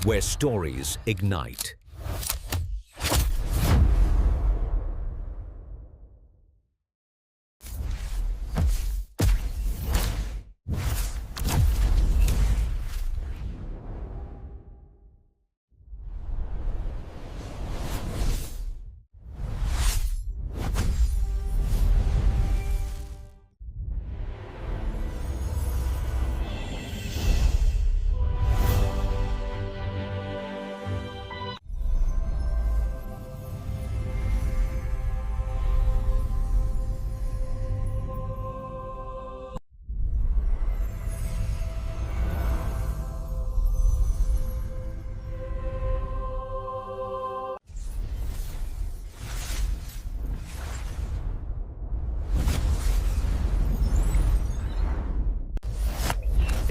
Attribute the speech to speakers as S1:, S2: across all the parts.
S1: where stories ignite.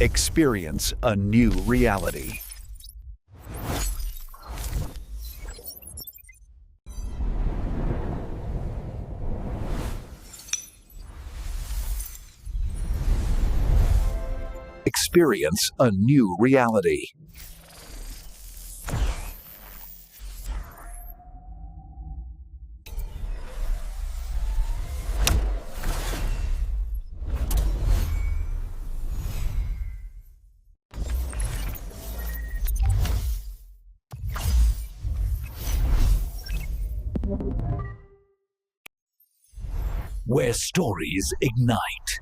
S1: Experience a new reality. Experience a new reality. Where stories ignite.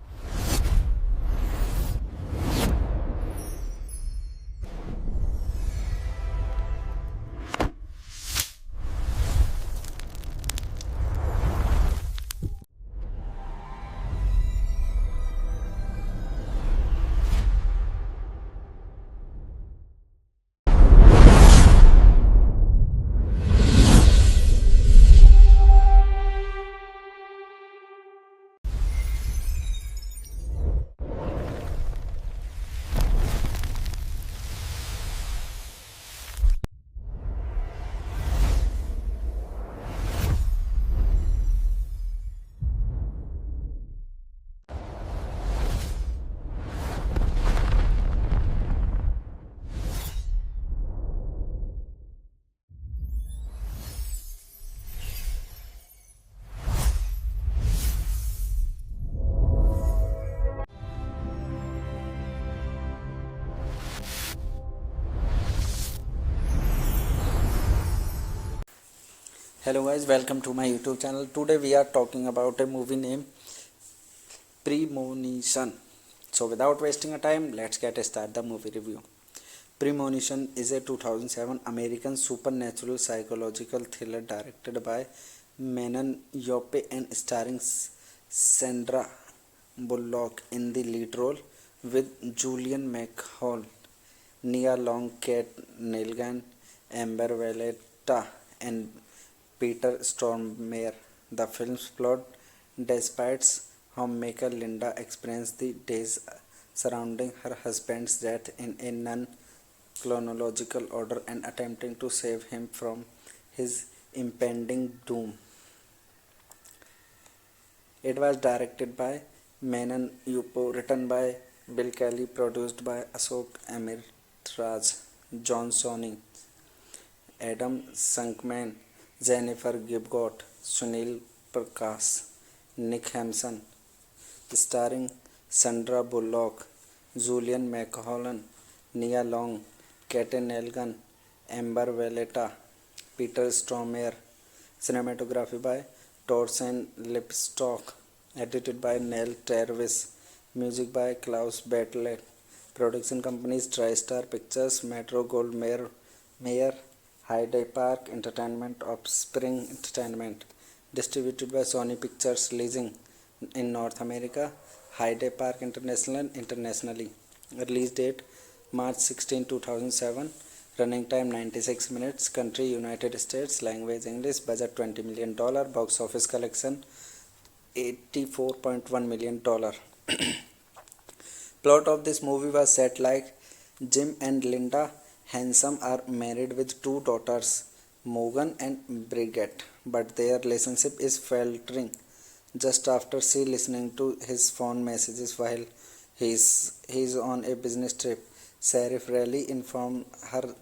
S2: Hello guys, welcome to my YouTube channel. Today we are talking about a movie named Premonition. So without wasting a time, let's get start the movie review. Premonition is a 2007 American supernatural psychological thriller directed by Menon Yope and starring Sandra Bullock in the lead role with Julian McHale, Nia Long, Kate Nelgan, Amber Valletta, and Peter Stormare. The film's plot despites homemaker Linda experiences the days surrounding her husband's death in a non-chronological order and attempting to save him from his impending doom. It was directed by Menon Yupo, written by Bill Kelly, produced by Ashok Amirtraj, John Sony, Adam Sunkman, Jennifer Gibgot, Sunil Prakash, Nick Hampson, starring Sandra Bullock, Julian McHale, Nia Long, Kate Nelgan, Amber Valletta, Peter Stormare, cinematography by Torsten Lipstock, edited by Neil Tervis, music by Klaus Bartlett, production companies TriStar Pictures, Metro Goldwyn Mayer, Hyde Park Entertainment, Offspring Entertainment, distributed by Sony Pictures Leasing in North America, Hyde Park International internationally. Release date March 16, 2007. Running time 96 minutes. Country United States. Language English. Budget $20 million. Box office collection $84.1 million. Plot of this movie was set like Jim and Linda Handsome are married with two daughters, Morgan and Bridget, but their relationship is faltering just after she listening to his phone messages while he's on a business trip. Sheriff Riley informed her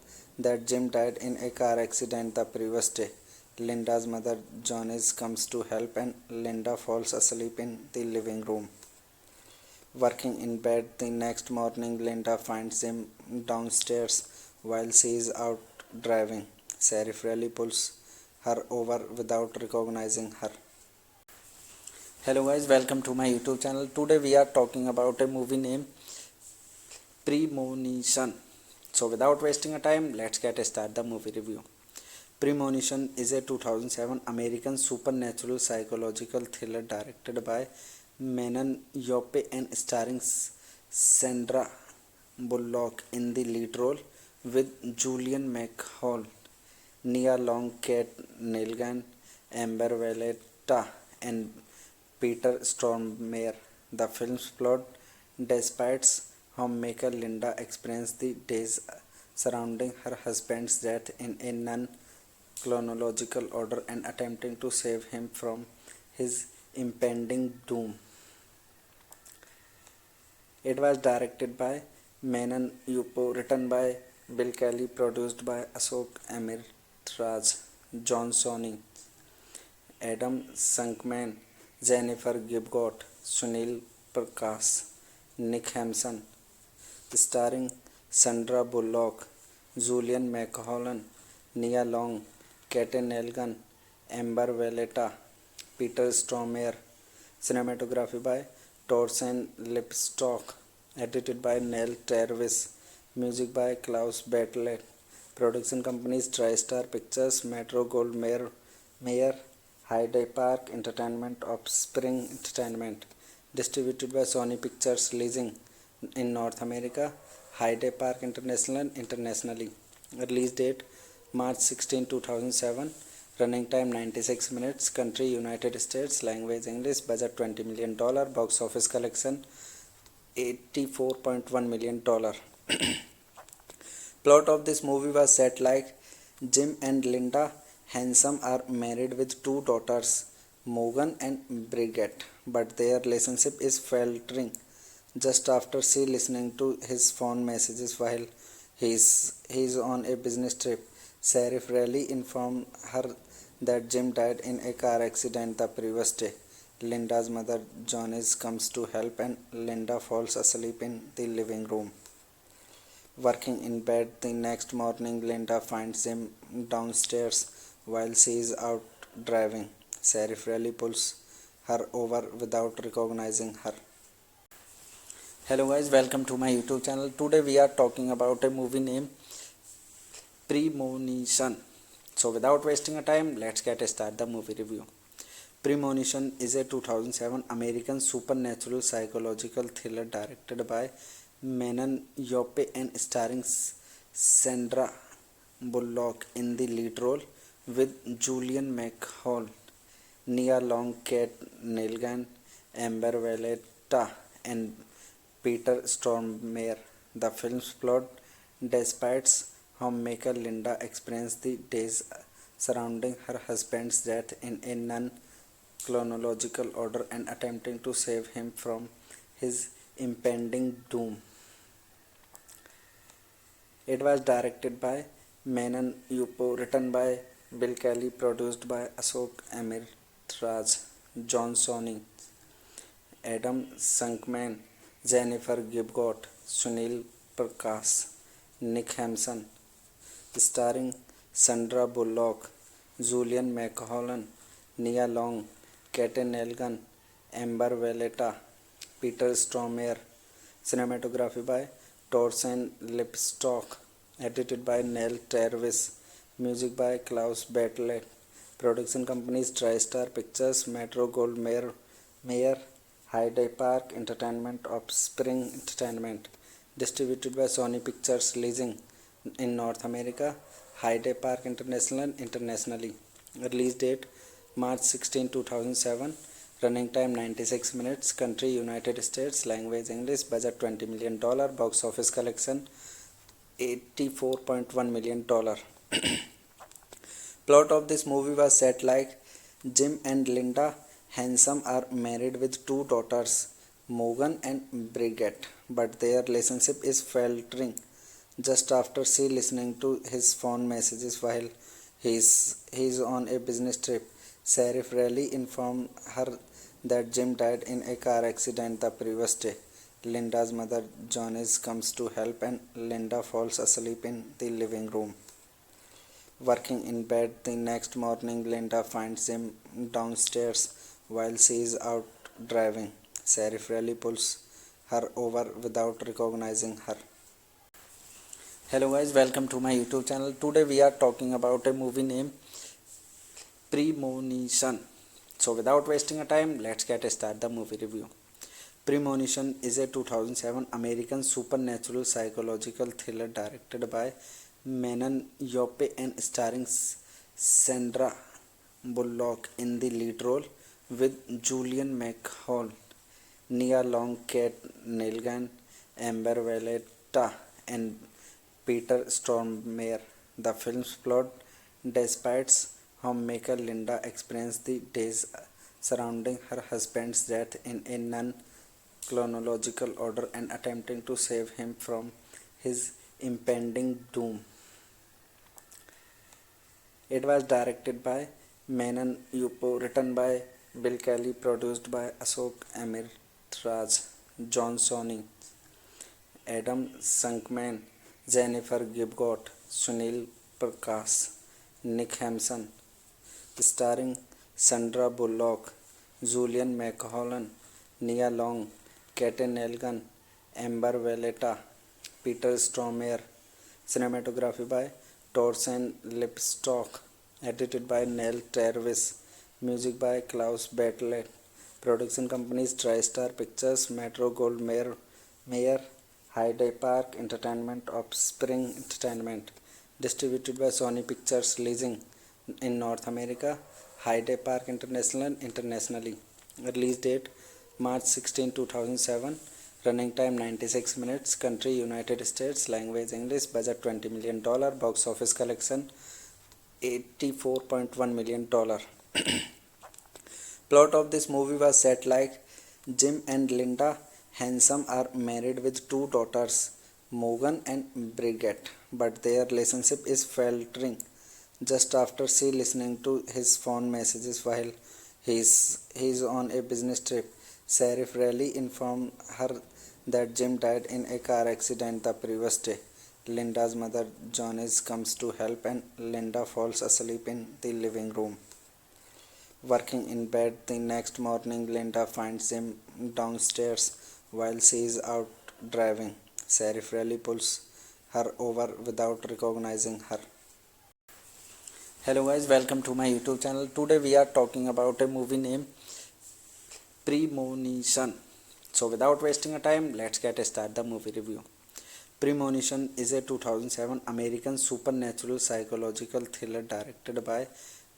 S2: that Jim died in a car accident the previous day. Linda's mother Janice comes to help and Linda falls asleep in the living room. Working in bed the next morning, Linda finds Jim downstairs while she is out driving. Sheriff really pulls her over without recognizing her. Hello guys, welcome to my YouTube channel. Today we are talking about a movie named Premonition. So without wasting a time, let's get start the movie review. Premonition is a 2007 American supernatural psychological thriller directed by Manon Yope and starring Sandra Bullock in the lead role with Julian McHale, Nia Long, Kate Nelgan, Amber Valletta, and Peter Stormare. The film's plot despises homemaker Linda experiences the days surrounding her husband's death in a non-chronological order and attempting to save him from his impending doom. It was directed by Manon Yupo, written by Bill Kelly, produced by Ashok Amirraj, John Sony, Adam Shankman, Jennifer Gibgot, Sunil Prakash, Nick Hampson, starring Sandra Bullock, Julian McHale, Nia Long, Kate Nelgan, Amber Valletta, Peter Stormare. Cinematography by Torsten Lipstock, edited by Neil Travis, music by Klaus Bartlett. Production companies TriStar Pictures, Metro Goldwyn Mayer, Hyde Park Entertainment, Offspring Entertainment. Distributed by Sony Pictures, releasing in North America, Hyde Park International internationally. Release date March 16, 2007. Running time 96 minutes. Country United States. Language English. Budget $20 million. Box office collection $84.1 million. Plot of this movie was set like Jim and Linda Handsome are married with two daughters, Morgan and Bridget, but their relationship is faltering just after she listening to his phone messages while he is on a business trip. Sheriff Riley informed her that Jim died in a car accident the previous day. Linda's mother Janice comes to help and Linda falls asleep in the living room. Working in bed the next morning, Linda finds Jim downstairs while she is out driving. Sheriff Riley pulls her over without recognizing her. Hello guys, welcome to my YouTube channel. Today we are talking about a movie named Premonition. So without wasting a time, let's get start the movie review. Premonition is a 2007 American supernatural psychological thriller directed by Manon Yope and starring Sandra Bullock in the lead role with Julian McHale, Nia Long, Kate Nelgan, Amber Valletta, and Peter Stormare. The film's plot despises homemaker Linda experiences the days surrounding her husband's death in a non-chronological order and attempting to save him from his impending doom. It was directed by Manon Yupo, written by Bill Kelly, produced by Ashok Amirraj, John Sony, Adam Shankman, Jennifer Gibgot, Sunil Prakash, Nick Hampson, starring Sandra Bullock, Julian McHale, Nia Long, Kate Nelgan, Amber Valletta, Peter Stormare. Cinematography by Torsten Lipstock, edited by Neil Travis, music by Klaus Bartlett. Production companies TriStar Pictures, Metro Goldwyn Mayer, Hyde Park Entertainment, Offspring Entertainment. Distributed by Sony Pictures, releasing in North America, Hyde Park International internationally. Release date March 16, 2007. Running time 96 minutes. Country United States. Language English. Budget $20 million. Box office collection $84.1 million. Plot of this movie was set like Jim and Linda Handsome are married with two daughters, Morgan and Bridget, but their relationship is faltering just after she listening to his phone messages while he's on a business trip. Sheriff Raleigh informed her that Jim died in a car accident the previous day. Linda's mother Janice comes to help and Linda falls asleep in the living room. Working in bed the next morning, Linda finds him downstairs while she is out driving. Sheriff Raleigh pulls her over without recognizing her. Hello guys, welcome to my YouTube channel. Today we are talking about a movie named Premonition. So without wasting a time, let's get start the movie review. Premonition is a 2007 American supernatural psychological thriller directed by Manon Yope and starring Sandra Bullock in the lead role with Julian McHale, Nia Long, Kate Nelgan, Amber Valletta, and Peter Stormare. The film's plot despites homemaker Linda experiences the days surrounding her husband's death in a non-chronological order and attempting to save him from his impending doom. It was directed by Manon Yupo, written by Bill Kelly, produced by Ashok Amirraj, John Sony, Adam Shankman, Jennifer Gibgot, Sunil Prakash, Nick Hampson, starring Sandra Bullock, Julian McHale, Nia Long, Kate Nelgan, Amber Valletta, Peter Stormare. Cinematography by Torsten Lipstock, edited by Neil Travis, music by Klaus Bartlett. Production companies TriStar Pictures, Metro Goldwyn Mayer, Hyde Park Entertainment, Offspring Entertainment. Distributed by Sony Pictures Leasing in North America, Hyde Park International internationally. Release date March 16, 2007. Running time 96 minutes. Country United States. Language English. Budget $20 million. Box office collection $84.1 million. Plot of this movie was set like Jim and Linda Handsome are married with two daughters, Morgan and Bridget, but their relationship is faltering just after she listening to his phone messages while he's on a business trip. Sheriff Raleigh informed her that Jim died in a car accident the previous day. Linda's mother Janice comes to help and Linda falls asleep in the living room. Working in bed the next morning, Linda finds him downstairs while she is out driving. Sheriff Raleigh pulls her over without recognizing her. Hello guys, welcome to my YouTube channel. Today we are talking about a movie named Premonition. So without wasting a time, let's get start the movie review. Premonition is a 2007 American supernatural psychological thriller directed by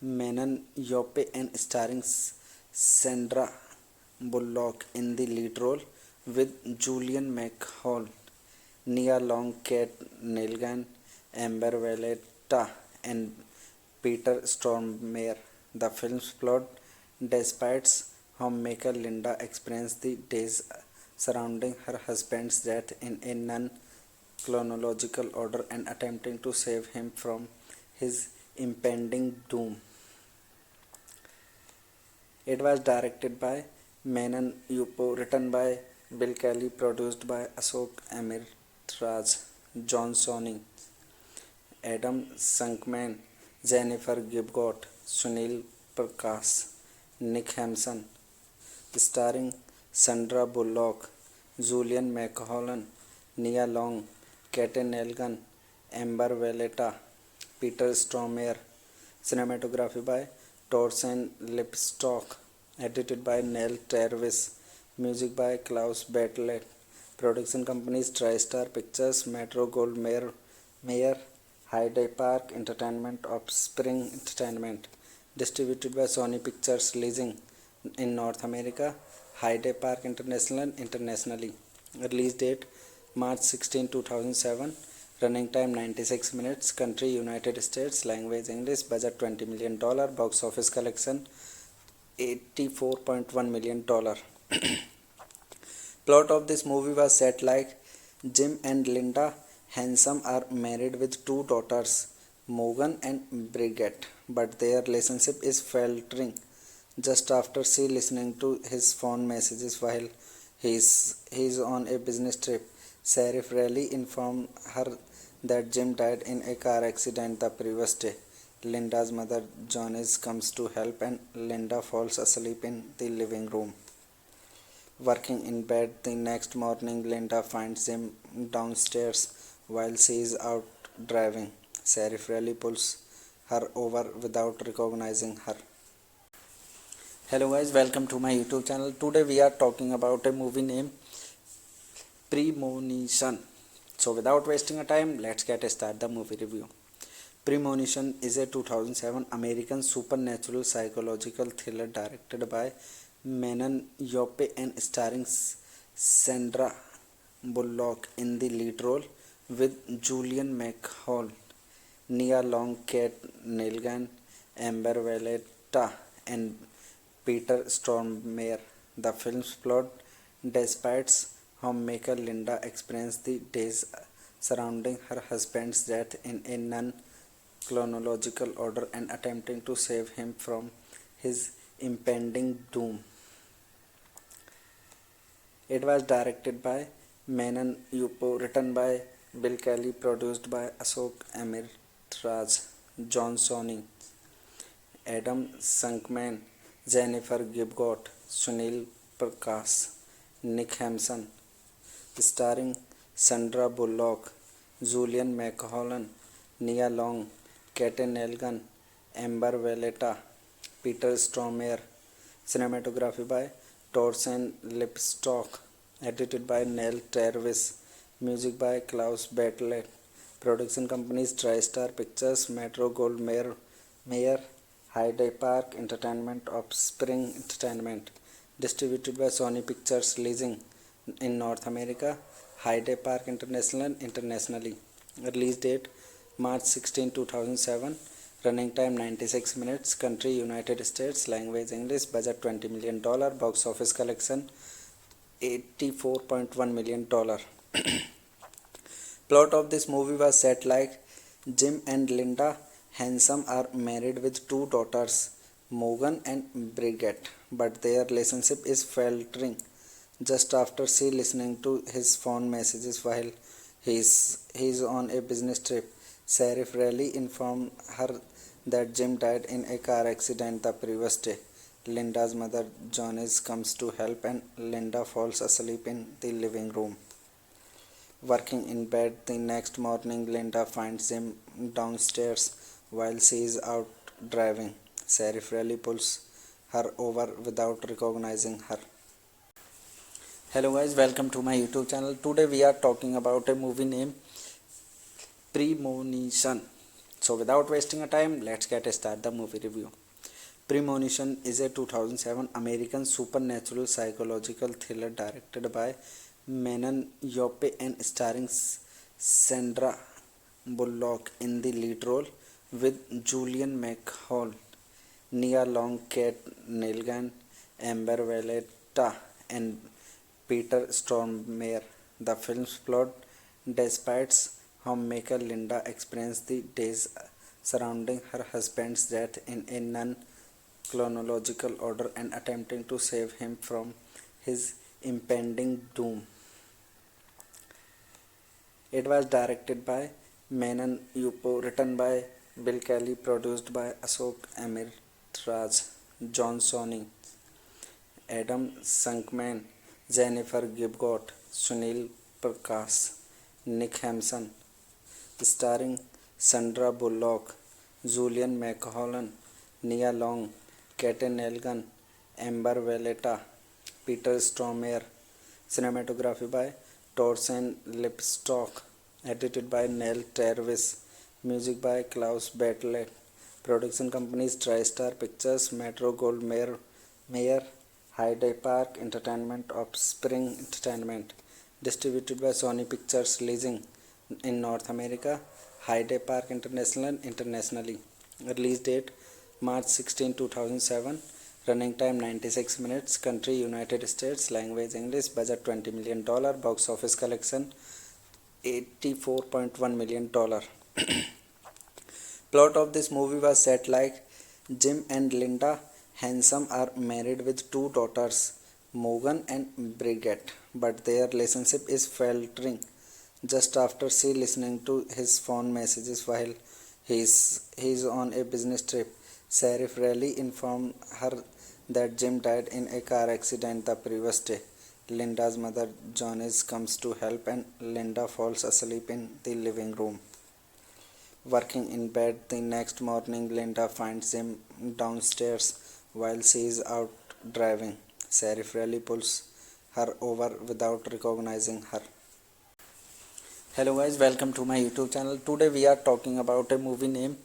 S2: Manon Yope and starring Sandra Bullock in the lead role with Julian McHale, Nia Long, Kate Nelgan, Amber Valletta, and Peter Stormare. The film's plot despites homemaker Linda experiences the days surrounding her husband's death in a non-chronological order and attempting to save him from his impending doom. It was directed by Manon Yupo, written by Bill Kelly, produced by Ashok Amirraj, John Sony, Adam Shankman, Jennifer Gibgot, Sunil Prakash, Nick Hampson, starring Sandra Bullock, Julian McHale, Nia Long, Kate Nelgan, Amber Valletta, Peter Stormare. Cinematography by Torsten Lipstock, edited by Neil Travis, music by Klaus Bartlett. Production companies TriStar Pictures, Metro Goldwyn Mayer, Hyde Park Entertainment, Offspring Entertainment. Distributed by Sony Pictures Leasing in North America, Hyde Park International internationally. Release date March 16, 2007. Running time 96 minutes. Country United States. Language English. Budget $20 million. Box office collection $84.1 million. Plot of this movie was set like Jim and Linda Handsome are married with two daughters, Morgan and Bridget, but their relationship is faltering just after she listening to his phone messages while he is on a business trip. Sheriff Raleigh informed her that Jim died in a car accident the previous day. Linda's mother Janice comes to help and Linda falls asleep in the living room. Working in bed the next morning, Linda finds Jim downstairs while she is out driving. Sheriff Raleigh pulls her over without recognizing her. Hello guys, welcome to my YouTube channel. Today we are talking about a movie named Premonition. So without wasting a time, let's get start the movie review. Premonition is a 2007 American supernatural psychological thriller directed by Manon Yope and starring Sandra Bullock in the lead role with Julian McHale, Nia Long, Kate Nelgan, Amber Valletta, and Peter Stormare. The film's plot despises homemaker Linda experiences the days surrounding her husband's death in a non-chronological order and attempting to save him from his impending doom. It was directed by Manon Yupo, written by Bill Kelly, produced by Ashok Amirraj, John Sonny, Adam Shankman, Jennifer Gibgot, Sunil Prakash, Nick Hampson, starring Sandra Bullock, Julian McHale, Nia Long, Kate Nelgan, Amber Valletta, Peter Stormare. Cinematography by Torsten Lipstock, edited by Neil Travis, music by Klaus Bartlett. Production companies TriStar Pictures, Metro-Goldwyn-Mayer, Hyde Park Entertainment, Offspring Entertainment. Distributed by Sony Pictures Leasing in North America, Hyde Park International internationally. Release date March 16, 2007. Running time 96 minutes. Country United States. Language English. Budget $20 million. Box office collection $84.1 million. Plot of this movie was set like Jim and Linda Handsome are married with two daughters, Morgan and Bridget, but their relationship is faltering just after she listening to his phone messages while he is on a business trip. Sheriff Raleigh informed her that Jim died in a car accident the previous day. Linda's mother Janice comes to help and Linda falls asleep in the living room. Working in bed the next morning, Linda finds Jim downstairs while she is out driving. Sheriff Raleigh pulls her over without recognizing her. Hello guys, welcome to my YouTube channel. Today we are talking about a movie named Premonition. So without wasting a time, let's get start the movie review. Premonition is a 2007 American supernatural psychological thriller directed by Manon Yope and starring Sandra Bullock in the lead role with Julian McHale, Nia Long, Kate Nelgan, Amber Valletta, and Peter Stormare. The film's plot despises homemaker Linda experiences the days surrounding her husband's death in a non-chronological order and attempting to save him from his impending doom. It was directed by Manon Yupo, written by Bill Kelly, produced by Ashok Amirraj, John Sonny, Adam Shankman, Jennifer Gibgot, Sunil Prakash, Nick Hampson, starring Sandra Bullock, Julian McHale, Nia Long, Kate Nelgan, Amber Valletta, Peter Stormare. Cinematography by Torsten Lipstock, edited by Neil Travis, music by Klaus Bartlett. Production companies TriStar Pictures, Metro-Goldwyn-Mayer, Hyde Park Entertainment, Offspring Entertainment. Distributed by Sony Pictures Leasing in North America, Hyde Park International internationally. Release date March 16, 2007. Running time 96 minutes. Country United States. Language English. Budget $20 million. Box office collection $84.1 million. Plot of this movie was set like Jim and Linda Handsome are married with two daughters, Morgan and Bridget, but their relationship is faltering just after she listening to his phone messages while he's on a business trip. Sheriff Raleigh informed her that Jim died in a car accident the previous day. Linda's mother Janice comes to help and Linda falls asleep in the living room. Working in bed the next morning, Linda finds him downstairs while she is out driving. Sheriff Raleigh pulls her over without recognizing her. Hello guys, welcome to my YouTube channel. Today we are talking about a movie named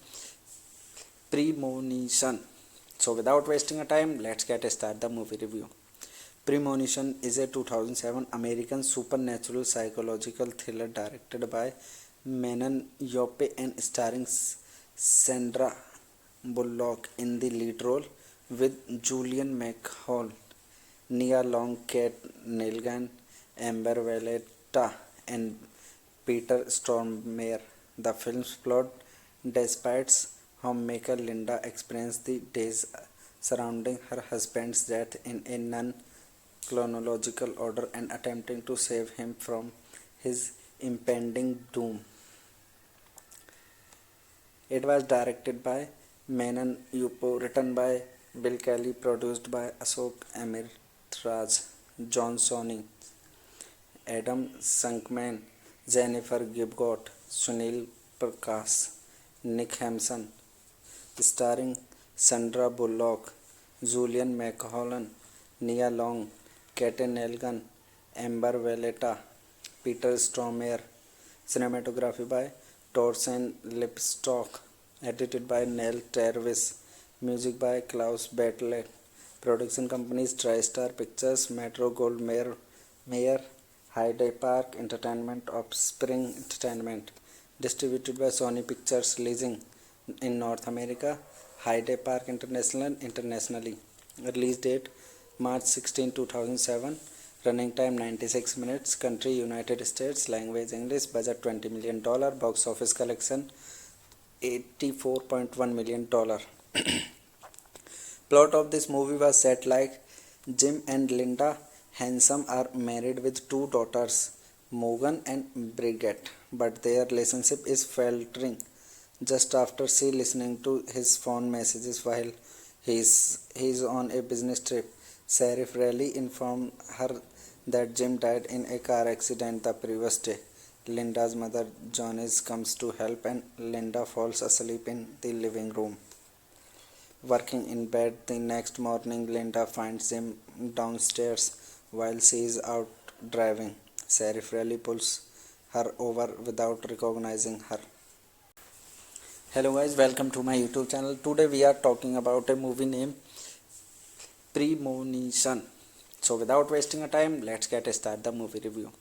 S2: Premonition. So without wasting a time, let's get start the movie review. Premonition is a 2007 American supernatural psychological thriller directed by Manon Yope and starring Sandra Bullock in the lead role with Julian McHale, Nia Long, Kate Nelgan, Amber Valletta, and Peter Stormare. The film's plot despites homemaker Linda experiences the days surrounding her husband's death in a non-chronological order and attempting to save him from his impending doom. It was directed by Manon Yupo, written by Bill Kelly, produced by Ashok Amirraj, John Sonny, Adam Shankman, Jennifer Gibgot, Sunil Prakash, Nick Hampson, starring Sandra Bullock, Julian McHale, Nia Long, Kate Nelgan, Amber Valletta, Peter Stormare. Cinematography by Torsten Lipstock, edited by Neil Travis, music by Klaus Bartlett. Production companies TriStar Pictures, Metro Goldwyn Mayer, Hyde Park Entertainment, Offspring Entertainment. Distributed by Sony Pictures, releasing in North America, Hyde Park International internationally. Release date March 16, 2007. Running time 96 minutes. Country United States. Language English. Budget $20 million. Box office collection $84.1 million. Plot of this movie was set like Jim and Linda Handsome are married with two daughters, Morgan and Bridget, but their relationship is faltering just after she listening to his phone messages while he's on a business trip. Sheriff Raleigh informed her that Jim died in a car accident the previous day. Linda's mother Janice comes to help and Linda falls asleep in the living room. Working in bed the next morning, Linda finds him downstairs while she is out driving. Sheriff Raleigh pulls her over without recognizing her. Hello guys, welcome to my YouTube channel. Today we are talking about a movie named Premonition. So without wasting a time, let's get start the movie review.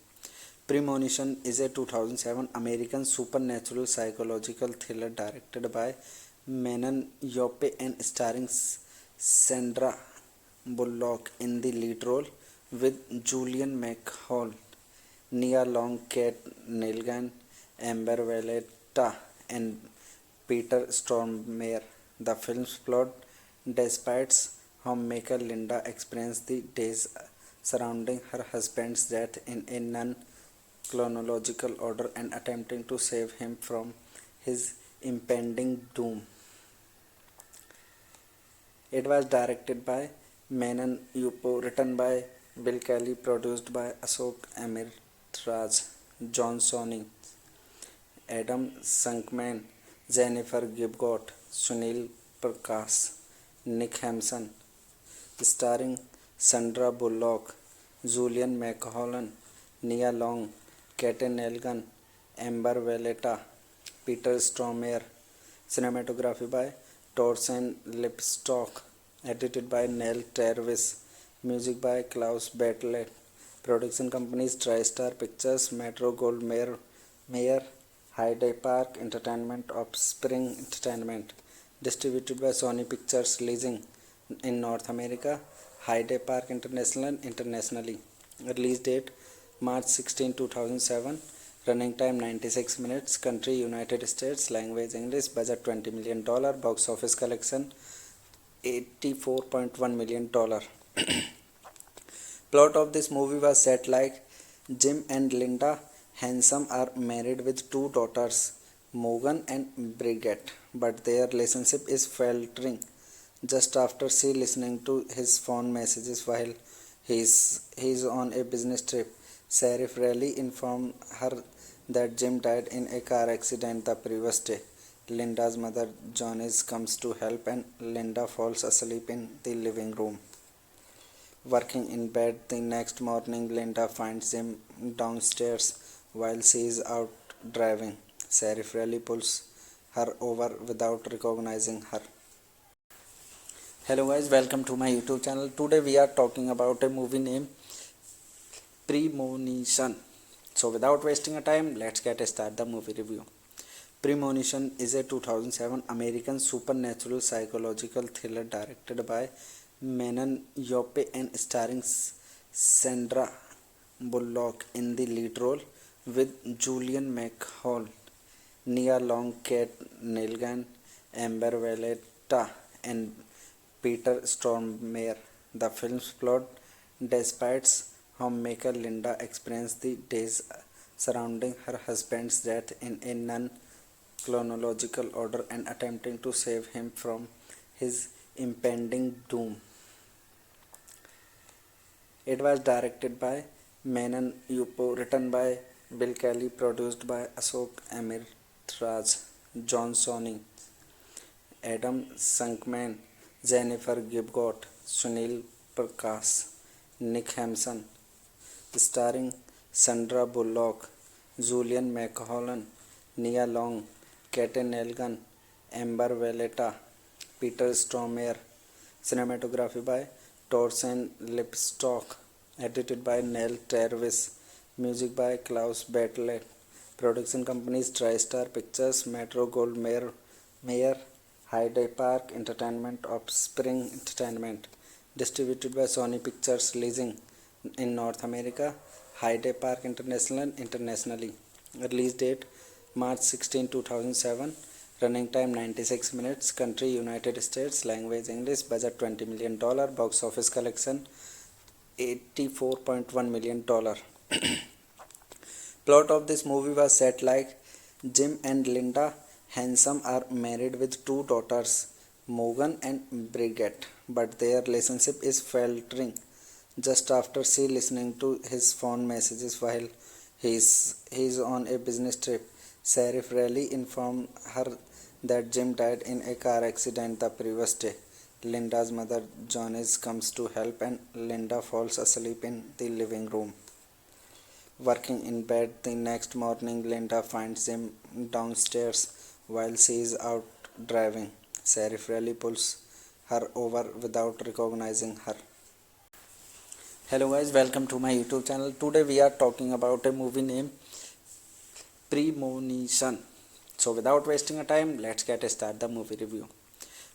S2: Premonition is a 2007 American supernatural psychological thriller directed by Manon Yope and starring Sandra Bullock in the lead role with Julian McHale, Nia Long, Kate Nelgan, Amber Valletta, and Peter Stormare. The film's plot despites homemaker Linda experiences the days surrounding her husband's death in a non-chronological order and attempting to save him from his impending doom. It was directed by Manon Yupo, written by Bill Kelly, produced by Ashok Amirraj, John Sonny, Adam Shankman, Jennifer Gibgot, Sunil Prakash, Nick Hampson, starring Sandra Bullock, Julian McHale, Nia Long, Kate Nelgan, Amber Valletta, Peter Stormare. Cinematography by Torsten Lipstock, edited by Neil Travis, music by Klaus Bartlett. Production companies TriStar Pictures, Metro Goldwyn Mayer, Hyde Park Entertainment, Offspring Entertainment. Distributed by Sony Pictures, releasing in North America, Hyde Park International internationally. Release date March 16, 2007. running time 96 minutes, country United States, language English, budget $20 million, box office collection $84.1 million. Plot of this movie was set like Jim and Linda Handsome are married with two daughters, Morgan and Bridget, but their relationship is faltering just after she listening to his phone messages while he is on a business trip. Sheriff Riley informed her that Jim died in a car accident the previous day. Linda's mother Janice comes to help and Linda falls asleep in the living room. Working in bed the next morning, Linda finds Jim downstairs while she is out driving. Sheriff Riley pulls her over without recognizing her. Hello guys, welcome to my YouTube channel. Today we are talking about a movie named Premonition. So without wasting a time, let's get start the movie review. Premonition is a 2007 American supernatural psychological thriller directed by Manon Yope and starring Sandra Bullock in the lead role with Julian McHale, Nia Long, Kate Nelgan, Amber Valletta, and Peter Stormare. The film's plot despises homemaker Linda experiences the days surrounding her husband's death in a non-chronological order and attempting to save him from his impending doom. It was directed by Manon Yupo, written by Bill Kelly, produced by Ashok Amirraj, John Sonny, Adam Shankman, Jennifer Gibgot, Sunil Prakash, Nick Hampson, starring Sandra Bullock, Julian McHale, Nia Long, Kate Nelgan, Amber Valletta, Peter Stormare. Cinematography by Torsten Lipstock, edited by Neil Travis, music by Klaus Bartlett. Production companies TriStar Pictures, Metro Goldwyn Mayer, Hyde Park Entertainment, Offspring Entertainment. Distributed by Sony Pictures Leasing in North America, Hyde Park International internationally. Release date March 16, 2007. Running time 96 minutes, country United States, language English, budget $20 million, box office collection $84.1 million. Plot of this movie was set like Jim and Linda Handsome are married with two daughters, Morgan and Bridget, but their relationship is faltering just after she listening to his phone messages while he is on a business trip. Sheriff Riley informed her that Jim died in a car accident the previous day. Linda's mother Janice comes to help and Linda falls asleep in the living room. Working in bed the next morning, Linda finds Jim downstairs while she is out driving. Sheriff Riley pulls her over without recognizing her. Hello guys, welcome to my YouTube channel. Today we are talking about a movie named Premonition. So without wasting a time, let's get start the movie review.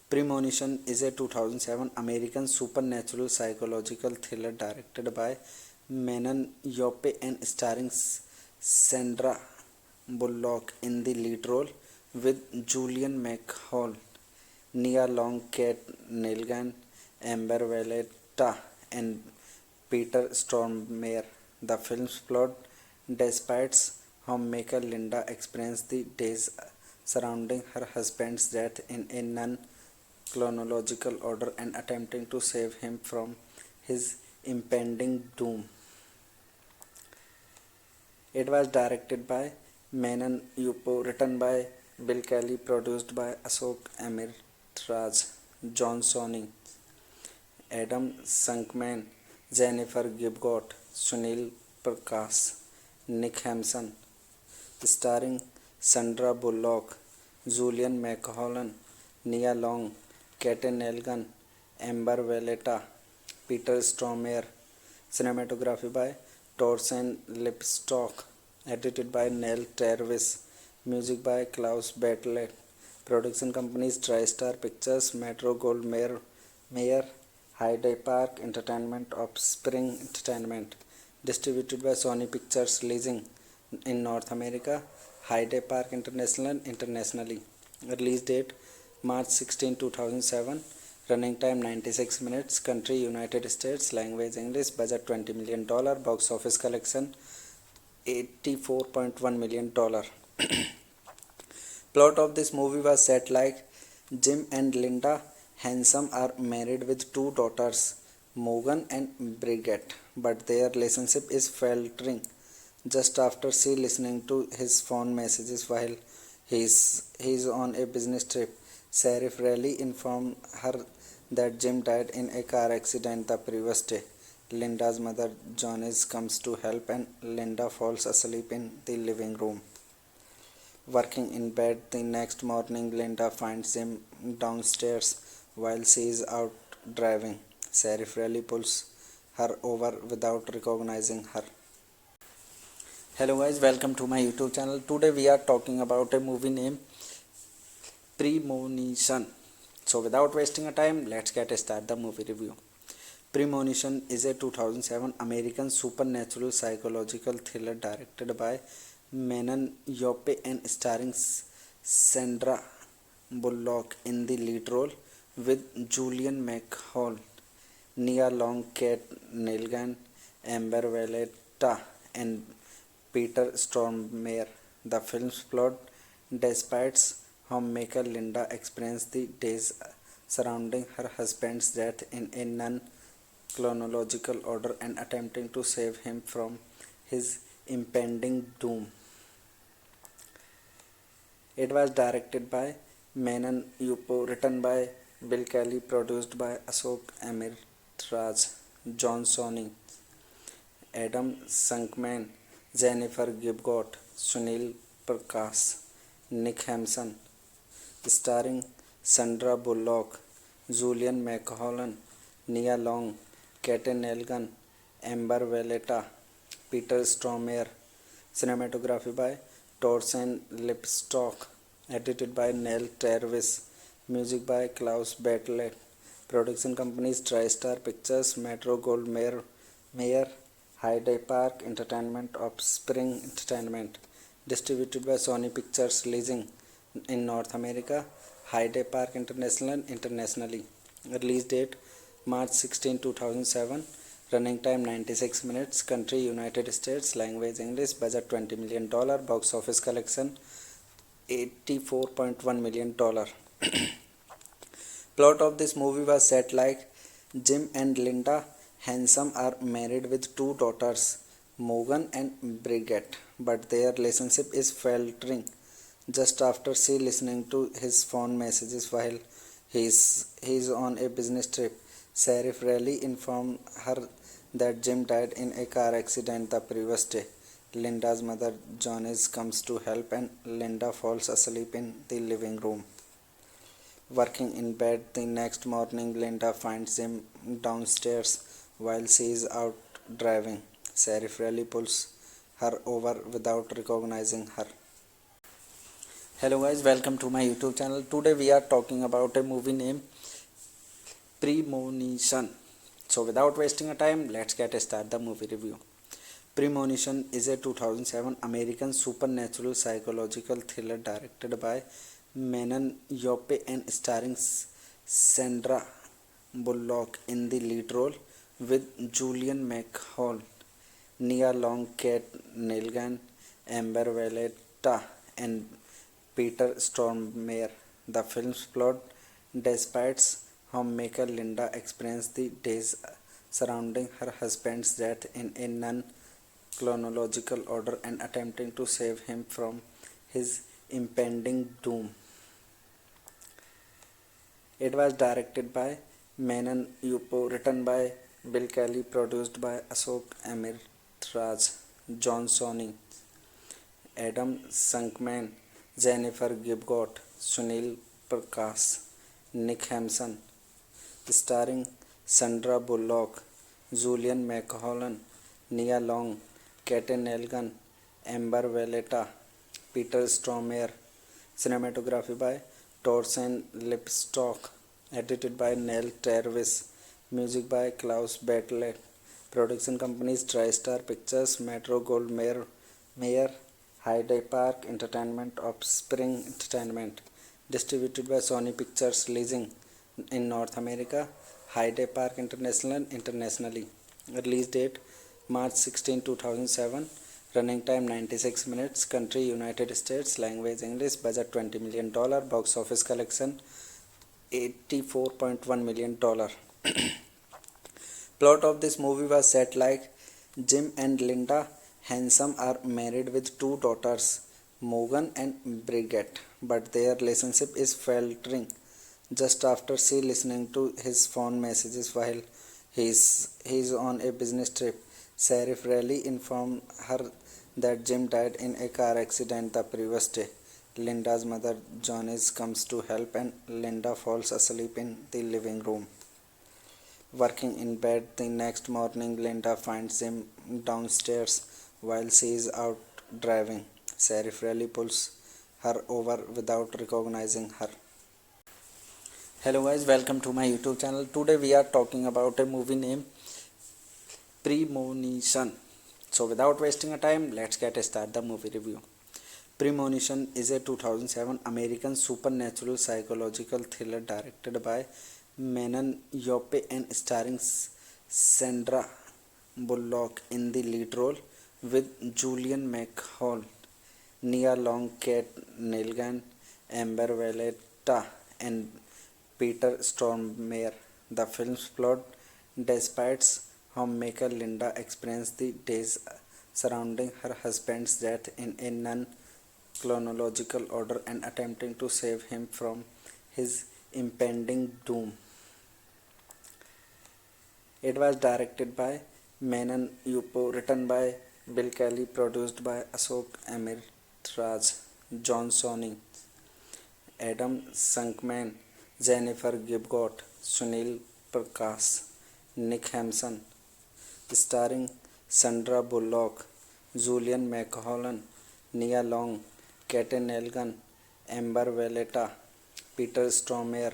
S2: Premonition is a 2007 American supernatural psychological thriller directed by Manon Yope and starring Sandra Bullock in the lead role with Julian McHale, Nia Long, Kate Nelgan, Amber Valletta, and Peter Stormare. The film's plot despises homemaker Linda experiences the days surrounding her husband's death in a non-chronological order and attempting to save him from his impending doom. It was directed by Manon Yupo, written by Bill Kelly, produced by Ashok Amirraj, John Sonny, Adam Shankman, Jennifer Gibgot, Sunil Prakash, Nick Hampson, starring Sandra Bullock, Julian McHale, Nia Long, Kate Nelgan, Amber Valletta, Peter Stormare. Cinematography by Torsten Lipstock, edited by Neil Travis, music by Klaus Bartlett. Production companies TriStar Pictures, Metro Goldwyn Mayer, Hyde Park Entertainment, Offspring Entertainment. Distributed by Sony Pictures Leasing in North America, Hyde Park International internationally. Release date March 16, 2007. Running time 96 minutes. Country United States. Language English. Budget $20 million. Box office collection $84.1 million. Plot of this movie was set like Jim and Linda Handsome are married with two daughters, Morgan and Bridget, but their relationship is faltering just after she listening to his phone messages while he is on a business trip. Sheriff Riley informed her that Jim died in a car accident the previous day. Linda's mother Janice comes to help and Linda falls asleep in the living room. Working in bed the next morning, Linda finds him downstairs while she is out driving. Sheriff Riley pulls her over without recognizing her. Hello guys, welcome to my YouTube channel. Today we are talking about a movie named Premonition. So without wasting a time, let's get start the movie review. Premonition is a 2007 American supernatural psychological thriller directed by Manon Yope and starring Sandra Bullock in the lead role with Julian McHale, Nia Long, Kate Nelgan, Amber Valletta, and Peter Stormare. The film's plot despises homemaker Linda experiences the days surrounding her husband's death in a non-chronological order and attempting to save him from his impending doom. It was directed by Manon Yupo, written by Bill Kelly, produced by Ashok Amirraj, John Sonning, Adam Shankman, Jennifer Gibgot, Sunil Prakash, Nick Hampson, starring Sandra Bullock, Julian McHale, Nia Long, Kate Nelgan, Amber Valletta, Peter Stormare. Cinematography by Torsten Lipstock, edited by Neil Travis, music by Klaus Bartlett. Production companies TriStar Pictures, Metro Goldwyn Mayer, Hyde Park Entertainment, Offspring Entertainment. Distributed by Sony Pictures. Releasing in North America, Hyde Park International internationally. Release date March 16, 2007. Running time 96 minutes. Country United States. Language English. Budget $20 million. Box office collection $84.1 million. Plot of this movie was set like Jim and Linda Handsome are married with two daughters, Morgan and Bridget, but their relationship is faltering just after she listening to his phone messages while he is on a business trip. Sheriff Riley informed her that Jim died in a car accident the previous day. Linda's mother Janice comes to help and Linda falls asleep in the living room. Working in bed the next morning, Linda finds him downstairs while she is out driving. Sheriff Riley pulls her over without recognizing her. Hello guys, welcome to my YouTube channel. Today we are talking about a movie named Premonition. So without wasting a time, let's get start the movie review. Premonition is a 2007 American supernatural psychological thriller directed by Manon Yope and starring Sandra Bullock in the lead role with Julian McHale, Nia Long, Kate Nelgan, Amber Valletta, and Peter Stormare. The film's plot despises homemaker Linda experiences the days surrounding her husband's death in a non-chronological order and attempting to save him from his impending doom. It was directed by Manon Yupo, written by Bill Kelly, produced by Ashok Amirraj, John Sonning, Adam Shankman, Jennifer Gibgot, Sunil Prakash, Nick Hampson, starring Sandra Bullock, Julian McHale, Nia Long, Kate Nelgan, Amber Valletta, Peter Stormare. Cinematography by Torsten Lipstock, edited by Neil Travis, music by Klaus Bartlett. Production companies TriStar Pictures, Metro Goldwyn Mayer, Hyde Park Entertainment of Spring Entertainment, distributed by Sony Pictures Leasing in North America, Hyde Park International internationally. Release date March 16, 2007. Running time 96 minutes. Country United States. Language English. Budget $20 million. Box office collection $84.1 million. Plot of this movie was set like Jim and Linda Handsome are married with two daughters, Morgan and Bridget, but their relationship is faltering just after she listening to his phone messages while he is on a business trip. Sheriff Riley informed her that Jim died in a car accident the previous day. Linda's mother Janice comes to help and Linda falls asleep in the living room. Working in bed the next morning, Linda finds him downstairs while she is out driving. Sheriff Riley pulls her over without recognizing her. Hello guys, welcome to my YouTube channel. Today we are talking about a movie named Premonition. So without wasting a time, let's get start the movie review. Premonition is a 2007 American supernatural psychological thriller directed by Manon Yope and starring Sandra Bullock in the lead role with Julian McHale, Nia Long, Kate Nelgan, Amber Valletta, and Peter Stormare. The film's plot despites homemaker Linda experiences the days surrounding her husband's death in a non-chronological order and attempting to save him from his impending doom. It was directed by Manon Yupo, written by Bill Kelly, produced by Ashok Amirraj, John Sonny, Adam Shankman, Jennifer Gibgot, Sunil Prakash, Nick Hampson, starring Sandra Bullock, Julian McHale, Nia Long, Kate Nelgan, Amber Valletta, Peter Stormare.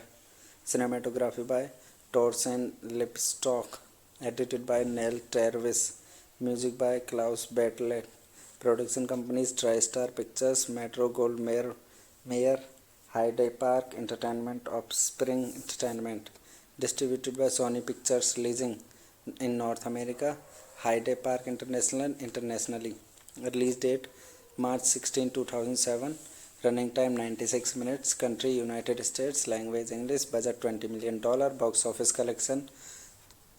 S2: Cinematography by Torsten Lipstock, edited by Neil Travis, music by Klaus Bartlett. Production companies TriStar Pictures, Metro Goldwyn Mayer, Hyde Park Entertainment of Spring Entertainment, distributed by Sony Pictures Leasing in North America, Hyde Park International internationally. Release date March 16, 2007. Running time 96 minutes. Country United States. Language English. Budget $20 million. Box office collection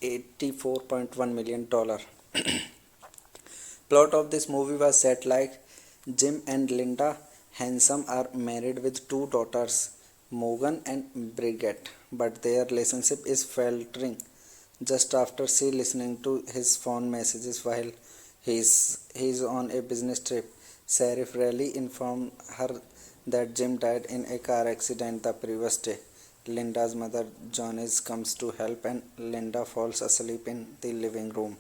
S2: $84.1 million. Plot of this movie was set like Jim and Linda Handsome are married with two daughters, Morgan and Bridget, but their relationship is faltering just after she listening to his phone messages while he is on a business trip. Sheriff Riley informed her that Jim died in a car accident the previous day. Linda's mother Janice comes to help and Linda falls asleep in the living room.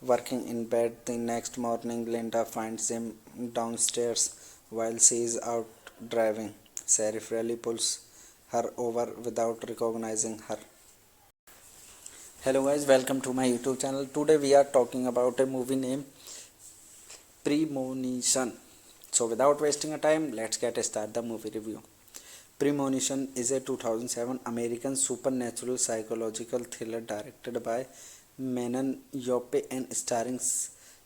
S2: Working in bed the next morning, Linda finds him downstairs while she is out driving. Sheriff Riley pulls her over without recognizing her. Hello guys, welcome to my YouTube channel. Today we are talking about a movie named Premonition. So without wasting a time, let's get start the movie review. Premonition is a 2007 American supernatural psychological thriller directed by Manon Yope and starring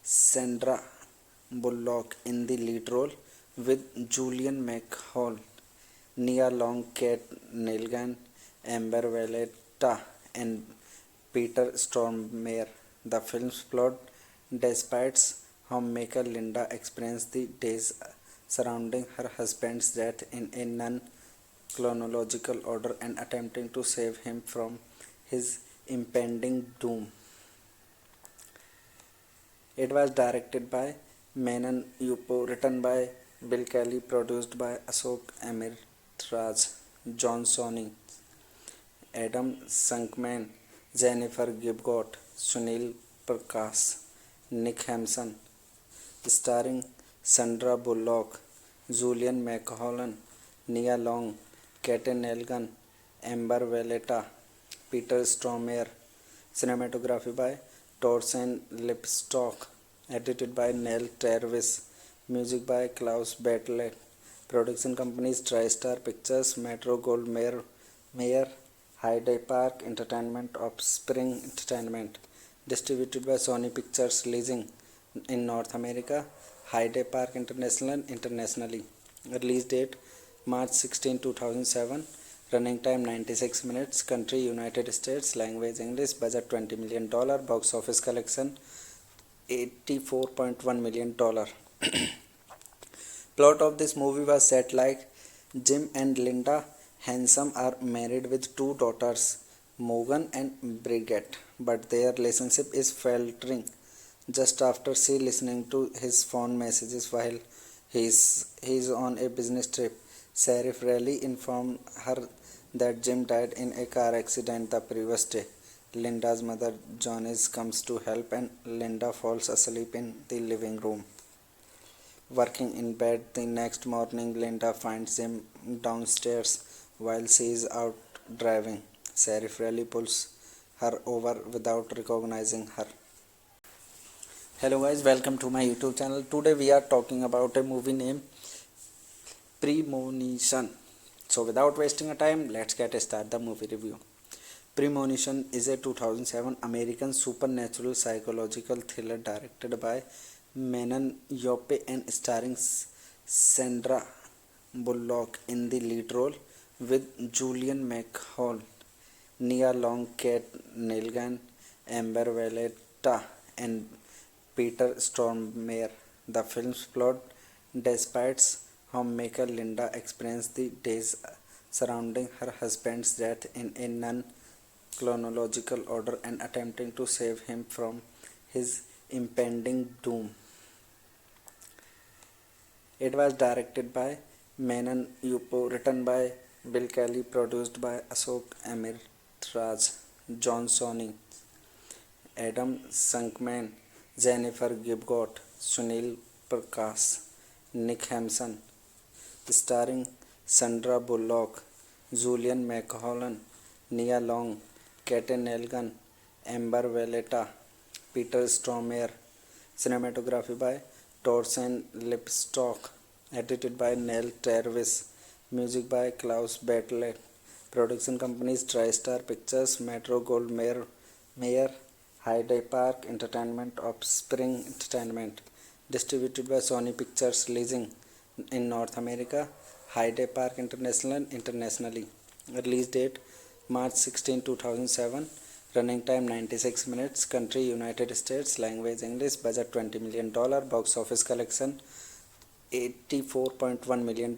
S2: Sandra Bullock in the lead role with Julian McHale, Nia Long, Kate Nelgan, Amber Valletta, and Peter Stormare. The film's plot despites homemaker Linda experiences the days surrounding her husband's death in a non-chronological order and attempting to save him from his impending doom. It was directed by Manon Yupo, written by Bill Kelly, produced by Ashok Amirraj, John Sonny, Adam Shankman, Jennifer Gibgot, Sunil Prakash, Nick Hampson, starring Sandra Bullock, Julian McHale, Nia Long, Kate Nelgan, Amber Valletta, Peter Stormare. Cinematography by Torsten Lipstock, edited by Neil Travis, music by Klaus Bartlett. Production companies TriStar Pictures, Metro Goldwyn Mayer, Hyde Park Entertainment, Offspring Entertainment. Distributed by Sony Pictures Leasing in North America, Hyde Park International internationally. Release date March 16, 2007. Running time 96 minutes. Country United States. Language English. Budget $20 million. Box office collection $84.1 million. Plot of this movie was set like Jim and Linda Handsome are married with two daughters, Morgan and Bridget, but their relationship is faltering just after she listening to his phone messages while he is on a business trip. Sheriff Riley informed her that Jim died in a car accident the previous day. Linda's mother Janice comes to help and Linda falls asleep in the living room. Working in bed the next morning, Linda finds Jim downstairs while she is out driving. Sheriff Riley pulls her over without recognizing her. Hello guys, welcome to my YouTube channel. Today we are talking about a movie named Premonition. So without wasting a time, let's get start the movie review. Premonition is a 2007 American supernatural psychological thriller directed by Manon Yope and starring Sandra Bullock in the lead role with Julian McHale, Nia Long, Kate Nelgan, Amber Valletta, and Peter Stormare. The film's plot despises homemaker Linda experiences the days surrounding her husband's death in a non-chronological order and attempting to save him from his impending doom. It was directed by Manon Yupo, written by Bill Kelly, produced by Ashok Amirraj, John Sony, Adam Shankman, Jennifer Gibgot, Sunil Prakash, Nick Hampson, starring Sandra Bullock, Julian McHale, Nia Long, Kate Nelgan, Amber Valletta, Peter Stormare. Cinematography by Torsten Lipstock, edited by Neil Travis, music by Klaus Bartlett. Production companies TriStar Pictures, Metro Goldwyn Mayer, Hyde Park Entertainment, Offspring Entertainment. Distributed by Sony Pictures Leasing in North America, Hyde Park International internationally. Release date March 16, 2007. Running time 96 minutes. Country United States. Language English. Budget $20 million. Box office collection $84.1 million.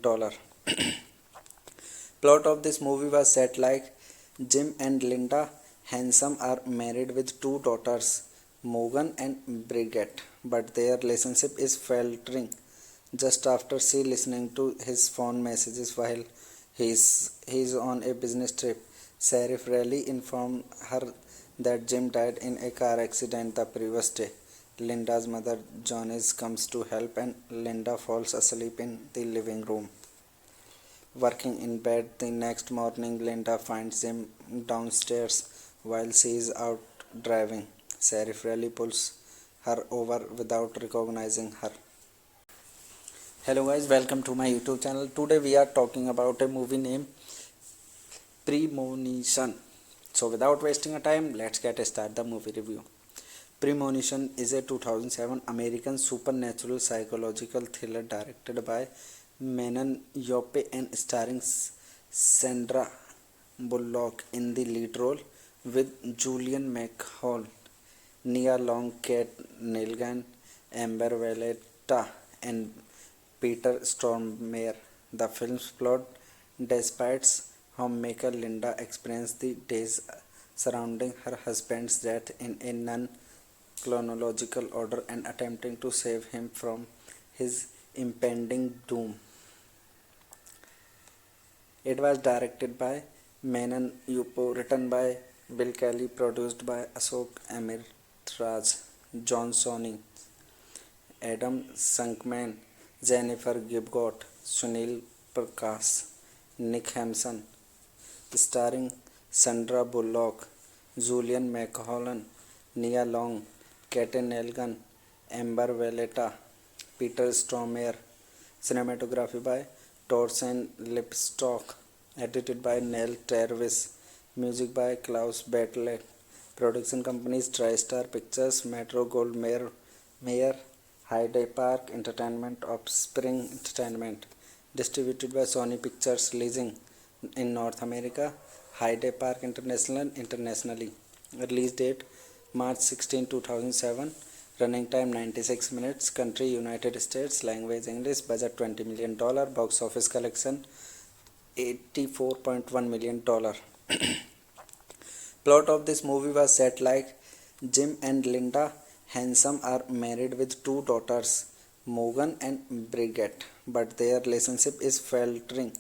S2: Plot of this movie was set like Jim and Linda Handsome are married with two daughters, Morgan and Bridget, but their relationship is faltering just after she listening to his phone messages while he is on a business trip. Sheriff Riley informed her that Jim died in a car accident the previous day. Linda's mother Janice comes to help and Linda falls asleep in the living room. Working in bed the next morning, Linda finds Jim downstairs while she is out driving. Sheriff Riley pulls her over without recognizing her. Hello guys, welcome to my YouTube channel. Today we are talking about a movie named Premonition. So without wasting a time, let's get start the movie review. Premonition is a 2007 American supernatural psychological thriller directed by Manon Yope and starring Sandra Bullock in the lead role with Julian McHale, Nia Long, Kate Nelgan, Amber Valletta, and Peter Stormare. The film's plot despises homemaker Linda experiences the days surrounding her husband's death in a non-chronological order and attempting to save him from his impending doom. It was directed by Manon Yupo, written by Bill Kelly, produced by Ashok Amirraj, John Sony, Adam Shankman, Jennifer Gibgot, Sunil Prakash, Nick Hampson, starring Sandra Bullock, Julian McHale, Nia Long, Kate Nelgan, Amber Valletta, Peter Stormare. Cinematography by Torsten Lipstock. Edited by Neil Travis. Music by Klaus Bartlett. Production companies TriStar Pictures, Metro Goldwyn Mayer, Hyde Park Entertainment, Offspring Entertainment. Distributed by Sony Pictures Leasing in North America, Hyde Park International internationally. Release date March 16, 2007. Running time 96 minutes. Country United States. Language English. Budget $20 million. Box office collection $84.1 million. Plot of this movie was set like Jim and Linda Handsome are married with two daughters, Morgan and Bridget, but their relationship is faltering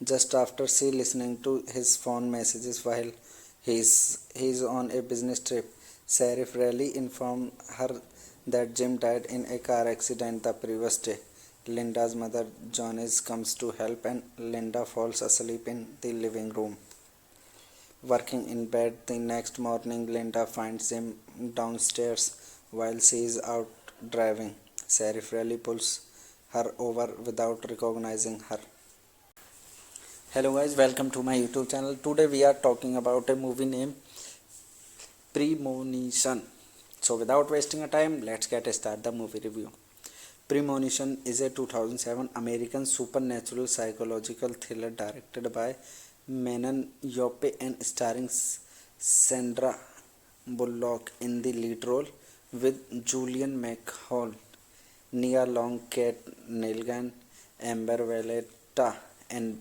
S2: just after she listening to his phone messages while he is on a business trip. Sheriff Riley informed her that Jim died in a car accident the previous day. Linda's mother Janice comes to help and Linda falls asleep in the living room. Working in bed the next morning, Linda finds him downstairs while she is out driving. Sheriff Riley pulls her over without recognizing her. Hello guys, welcome to my YouTube channel. Today we are talking about a movie named Premonition. So without wasting a time, let's get start the movie review. Premonition is a 2007 American supernatural psychological thriller directed by Manon Yope and starring Sandra Bullock in the lead role with Julian McHale, Nia Long, Kate Nelgan, Amber Valletta, and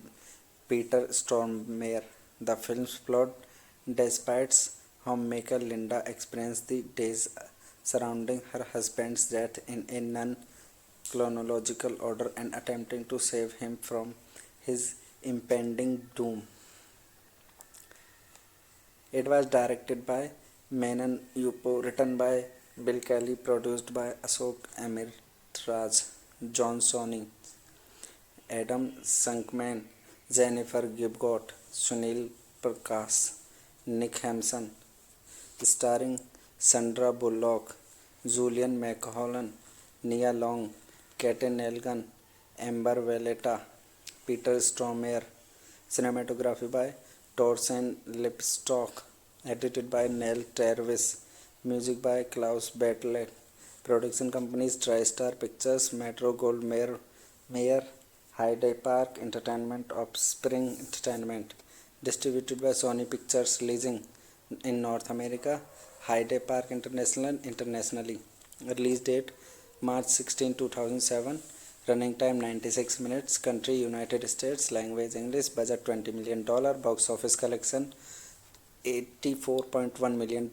S2: Peter Stormare. The film's plot despises homemaker Linda experiences the days surrounding her husband's death in a non-chronological order and attempting to save him from his impending doom. It was directed by Manon Yupo, written by Bill Kelly, produced by Ashok Amirraj, John Sony, Adam Shankman, Jennifer Gibgot, Sunil Prakash, Nick Hampson, starring Sandra Bullock, Julian McHale, Nia Long, Kate Nelgan, Amber Valletta, Peter Stormare. Cinematography by Torsten Lipstock. Edited by Neil Travis. Music by Klaus Bartlett. Production companies TriStar Pictures, Metro Goldwyn Mayer, Hyde Park Entertainment, Offspring Entertainment. Distributed by Sony Pictures Leasing in North America, Hyde Park International internationally. Release date March 16, 2007. Running time 96 minutes. Country United States. Language English. Budget $20 million. Box office collection $84.1 million.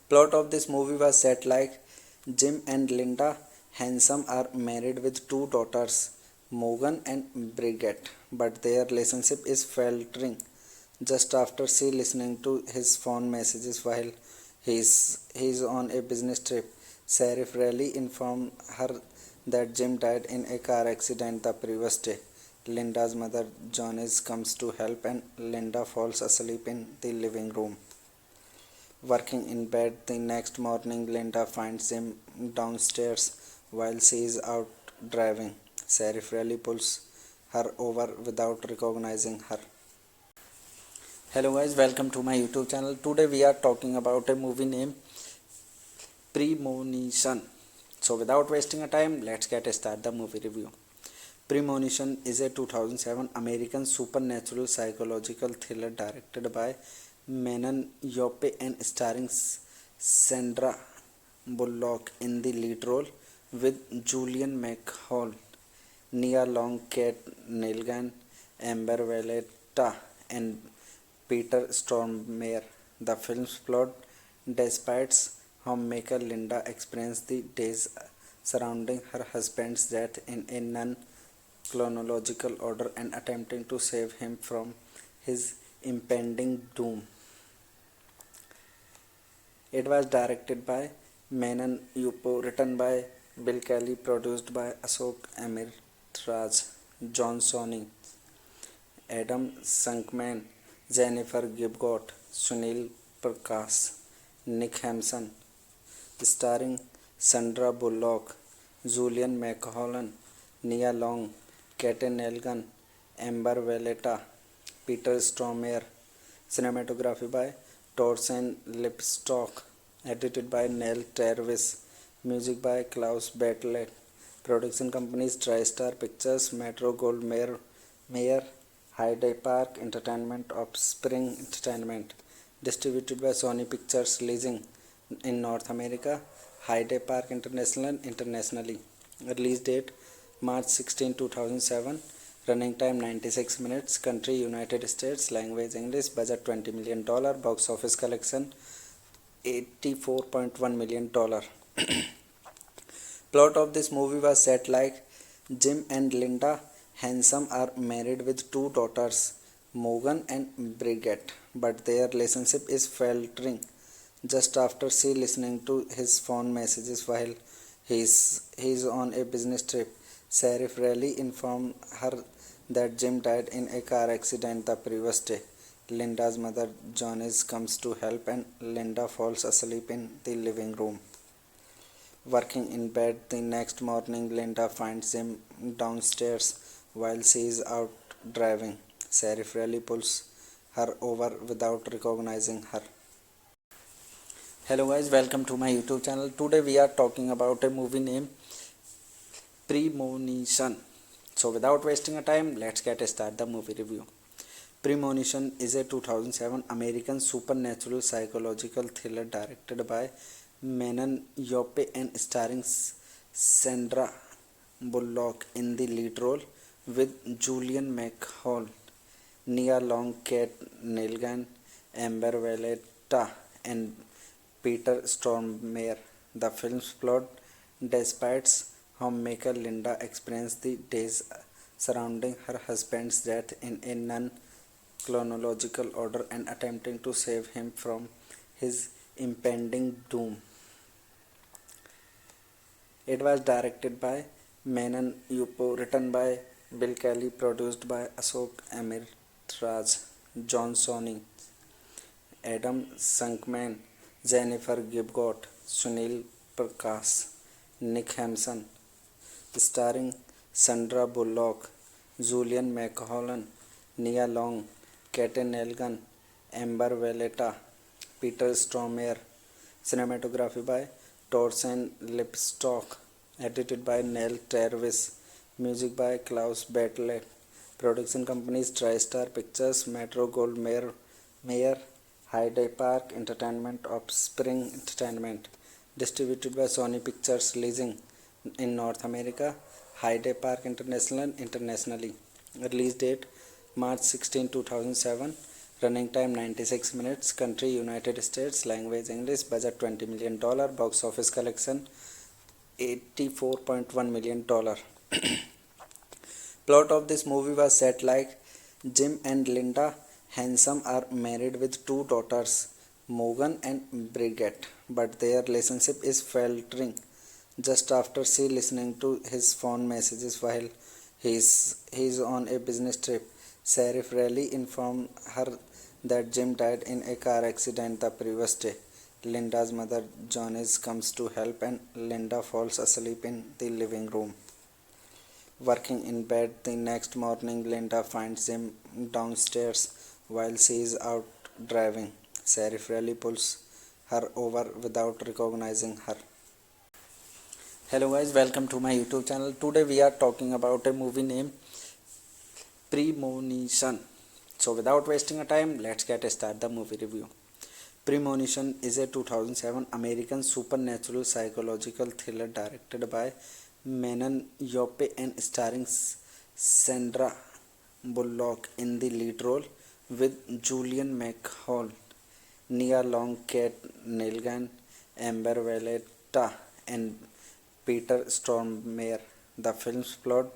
S2: Plot of this movie was set like Jim and Linda Handsome are married with two daughters, Morgan and Bridget, but their relationship is faltering just after she listening to his phone messages while he is on a business trip. Sheriff Riley informed her that Jim died in a car accident the previous day. Linda's mother Janice comes to help and Linda falls asleep in the living room. Working in bed the next morning, Linda finds him downstairs while she is out driving. Sheriff Riley pulls her over without recognizing her. Hello guys, welcome to my YouTube channel. Today we are talking about a movie named Premonition. So without wasting a time, let's get start the movie review. Premonition is a 2007 American supernatural psychological thriller directed by Manon Yope and starring Sandra Bullock in the lead role with Julian McHale, Nia Long, Kate Nelgan, Amber Valletta, and Peter Stormare. The film's plot despises homemaker Linda experiences the days surrounding her husband's death in a non-chronological order and attempting to save him from his impending doom. It was directed by Manon Yupo, written by Bill Kelly, produced by Ashok Amirraj, John Sony, Adam Shankman, Jennifer Gibgot, Sunil Prakash, Nick Hampson, starring Sandra Bullock, Julian McCollan, Nia Long, Kate Nelson, Amber Valletta, Peter Stormare. Cinematography by Torsten Lipstock. Edited by Neil Tervis. Music by Klaus Bartlett. Production companies TriStar Pictures, Metro Goldwyn Mayer, Hyde Park Entertainment, Offspring Entertainment. Distributed by Sony Pictures Leasing in North America, Hyde Park International internationally. Release date March 16, 2007. Running time 96 minutes. Country United States. Language English. Budget $20 million. Box office collection $84.1 million. Plot of this movie was set like Jim and Linda Handsome are married with two daughters, Morgan and Bridget, but their relationship is faltering just after she listening to his phone messages while he is on a business trip. Sheriff Riley informed her that Jim died in a car accident the previous day. Linda's mother Janice comes to help and Linda falls asleep in the living room. Working in bed the next morning, Linda finds Jim downstairs while she is out driving. Sheriff Riley pulls her over without recognizing her. Hello guys, welcome to my YouTube channel. Today we are talking about a movie named Premonition. So without wasting a time, let's get started the movie review. Premonition is a 2007 American supernatural psychological thriller directed by Manon Yope and starring Sandra Bullock in the lead role with Julian McCall, Nia Long, Kate Nelson, Amber Valletta, and Peter Stormare. The film's plot despises homemaker Linda experiences the days surrounding her husband's death in a non-chronological order and attempting to save him from his impending doom. It was directed by Manon Yupo, written by Bill Kelly, produced by Ashok Amirraj, John Sony, Adam Shankman, Jennifer Gibgot, Sunil Prakash, Nick Hampson, starring Sandra Bullock, Julian McCollan, Nia Long, Kate Nelson, Amber Valletta, Peter Stormare. Cinematography by Torsten Lipstock. Edited by Neil Tervis. Music by Klaus Bartlett. Production companies TriStar Pictures, Metro Goldwyn Mayer, Hyde Park Entertainment, Offspring Entertainment. Distributed by Sony Pictures Leasing in North America, Hyde Park International internationally. Release date March 16, 2007. Running time 96 minutes. Country United States. Language English. Budget $20 million. Box office collection $84.1 million. Plot of this movie was set like Jim and Linda Handsome are married with two daughters, Morgan and Bridget, but their relationship is faltering just after she listening to his phone messages while he is on a business trip. Sheriff Riley informed her that Jim died in a car accident the previous day. Linda's mother Janice comes to help and Linda falls asleep in the living room. Working in bed the next morning, Linda finds Jim downstairs while she is out driving. Sheriff Riley pulls her over without recognizing her. Hello guys, welcome to my YouTube channel. Today we are talking about a movie named Premonition. So without wasting a time, let's get started the movie review. Premonition is a 2007 American supernatural psychological thriller directed by Manon Yope and starring Sandra Bullock in the lead role with Julian McCall, Nia Long, Kate Nelson, Amber Valletta, and Peter Stormare. The film's plot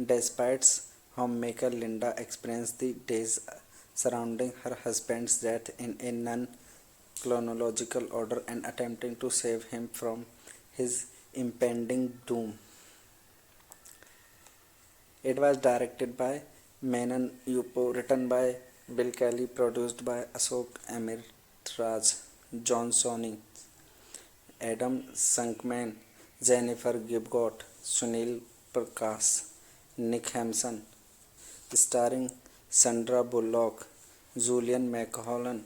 S2: despises homemaker Linda experiences the days surrounding her husband's death in a non-chronological order and attempting to save him from his impending doom. It was directed by Manon Yupo, written by Bill Kelly, produced by Ashok Amirraj, John Sony, Adam Sunkman, Jennifer Gibgot, Sunil Prakash, Nick Hampson, starring Sandra Bullock, Julian McCollan,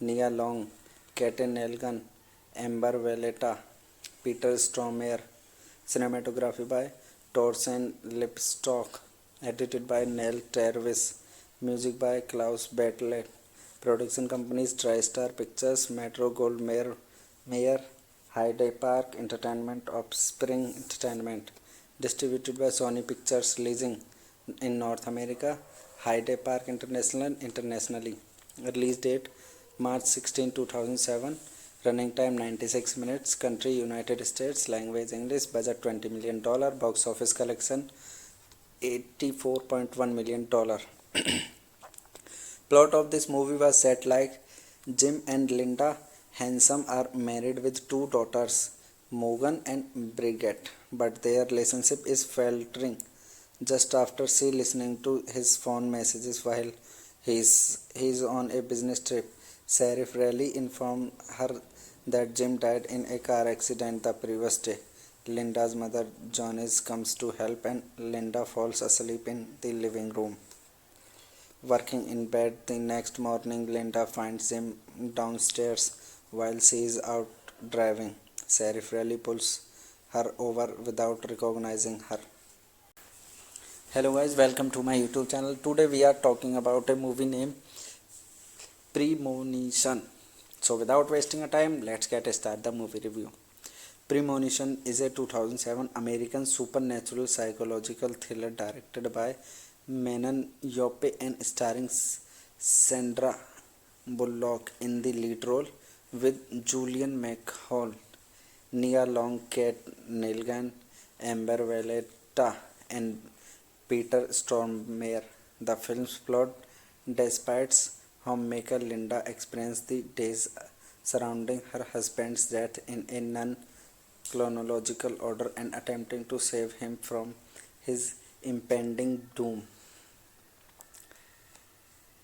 S2: Nia Long, Katen Elgan, Amber Valletta, Peter Stormare. Cinematography by Torsten Lipstock. Edited by Neil Tervis. Music by Klaus Bartlett. Production companies TriStar Pictures, Metro Goldwyn Mayer, Hyde Park Entertainment, Offspring Entertainment. Distributed by Sony Pictures Leasing in North America, Hyde Park International internationally. Release date March 16, 2007. Running time 96 minutes. Country United States. Language English. Budget $20 million. Box office collection $84.1 million. Plot of this movie was set like Jim and Linda Handsome are married with two daughters, Morgan and Bridget, but their relationship is faltering just after she listening to his phone messages while he is on a business trip. Sheriff Riley informed her that Jim died in a car accident the previous day. Linda's mother Janice comes to help and Linda falls asleep in the living room. Working in bed the next morning, Linda finds Jim downstairs while she is out driving. Sheriff Riley pulls her over without recognizing her. Hello guys, welcome to my YouTube channel. Today we are talking about a movie named Premonition. So without wasting a time, let's get started the movie review. Premonition is a 2007 American supernatural psychological thriller directed by Manon Yope and starring Sandra Bullock in the lead role with Julian McCall, Nia Long, Kate Nelgan, Amber Valletta and Peter Stormare. The film's plot despises homemaker Linda experiences the days surrounding her husband's death in a non-chronological order and attempting to save him from his impending doom.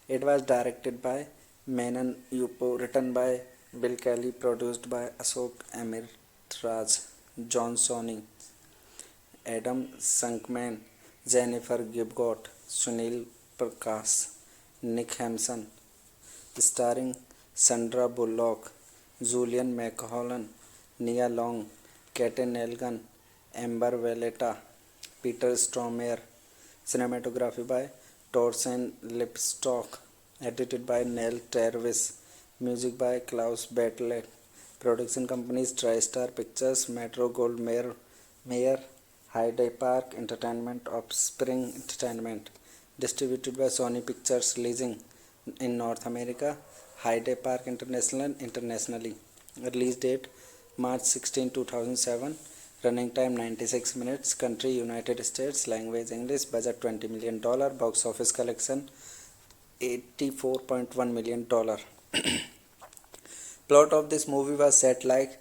S2: It was directed by Manon Yupo, written by Bill Kelly, produced by Ashok Amirraj, John Sonny, Adam Sunkman, Jennifer Gibgot, Sunil Prakash, Nick Hampson, starring Sandra Bullock, Julian McCollan, Nia Long, Katen Elgan, Amber Valletta, Peter Stormare. Cinematography by Torsten Lipstock. Edited by Neil Tervis. Music by Klaus Bartlett. Production companies TriStar Pictures, Metro Goldwyn Mayer, Hyde Park Entertainment, Offspring Entertainment. Distributed by Sony Pictures Leasing in North America, Hyde Park International internationally. Release date March 16, 2007. Running time 96 minutes. Country United States. Language English. Budget $20 million. Box office collection $84.1 million. Plot of this movie was set like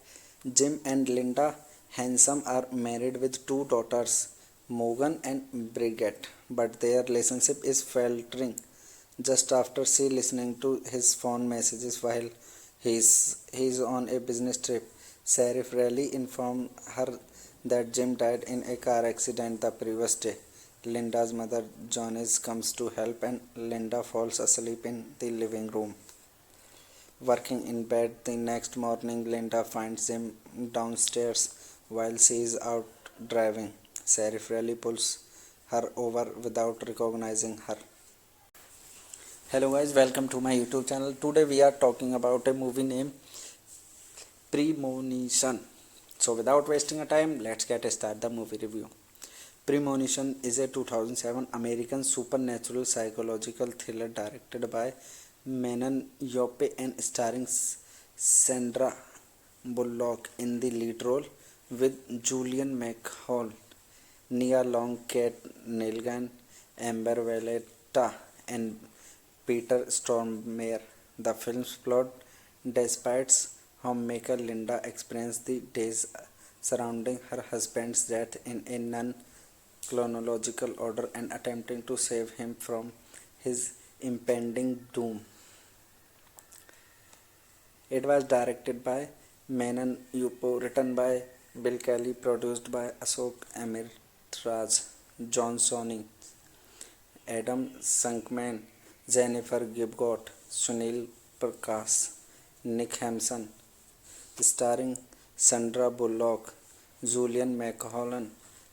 S2: Jim and Linda Handsome are married with two daughters, Morgan and Bridget, but their relationship is faltering just after she listening to his phone messages while he is on a business trip. Sheriff Riley informed her that Jim died in a car accident the previous day. Linda's mother Janice comes to help and Linda falls asleep in the living room. Working in bed the next morning, Linda finds Jim downstairs while she is out driving. Sheriff Riley pulls her over without recognizing her. Hello guys, welcome to my YouTube channel. Today we are talking about a movie named Premonition. So without wasting a time, let's get started the movie review. Premonition is a 2007 American supernatural psychological thriller directed by Manon Yope and starring Sandra Bullock in the lead role with Julian McCall, Nia Long, Kate Nelgan, Amber Valletta and Peter Stormare. The film's plot despises homemaker Linda experiences the days surrounding her husband's death in a non-chronological order and attempting to save him from his impending doom. It was directed by Menon Yupo, written by Bill Kelly, produced by Ashok Amirraj, John Sony, Adam Sunkman, Jennifer Gibgot, Sunil Prakash, Nick Hampson, starring Sandra Bullock, Julian McCollum,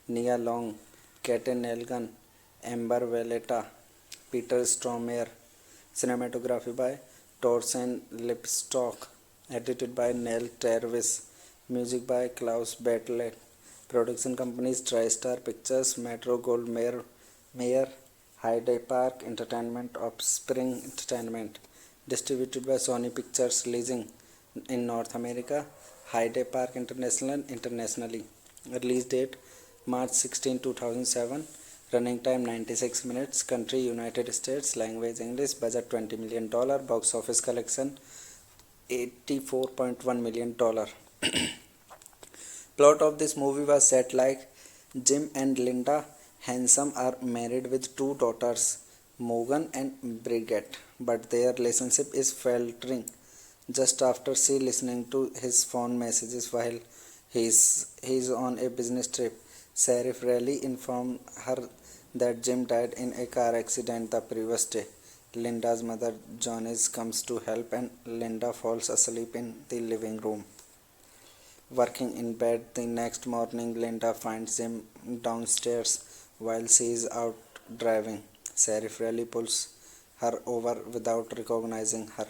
S2: Nia Long, Kate Nelson, Amber Valletta, Peter Stormare. Cinematography by Torsten Lipstock. Edited by Neil Travis. Music by Klaus Bartlett. Production companies TriStar Pictures, Metro Goldwyn Mayer, Hyde Park Entertainment, Offspring Entertainment. Distributed by Sony Pictures Leasing in North America, Hyde Park International internationally. Release date March 16, 2007. Running time 96 minutes. Country United States. Language English. Budget $20 million. Box office collection $84.1 million. Plot of this movie was set like Jim and Linda Handsome are married with two daughters, Morgan and Bridget, but their relationship is faltering just after she listening to his phone messages while he's on a business trip. Sheriff Riley informed her that Jim died in a car accident the previous day. Linda's mother Janice comes to help and Linda falls asleep in the living room. Working in bed the next morning, Linda finds Jim downstairs while she is out driving. Sheriff Riley pulls her over without recognizing her.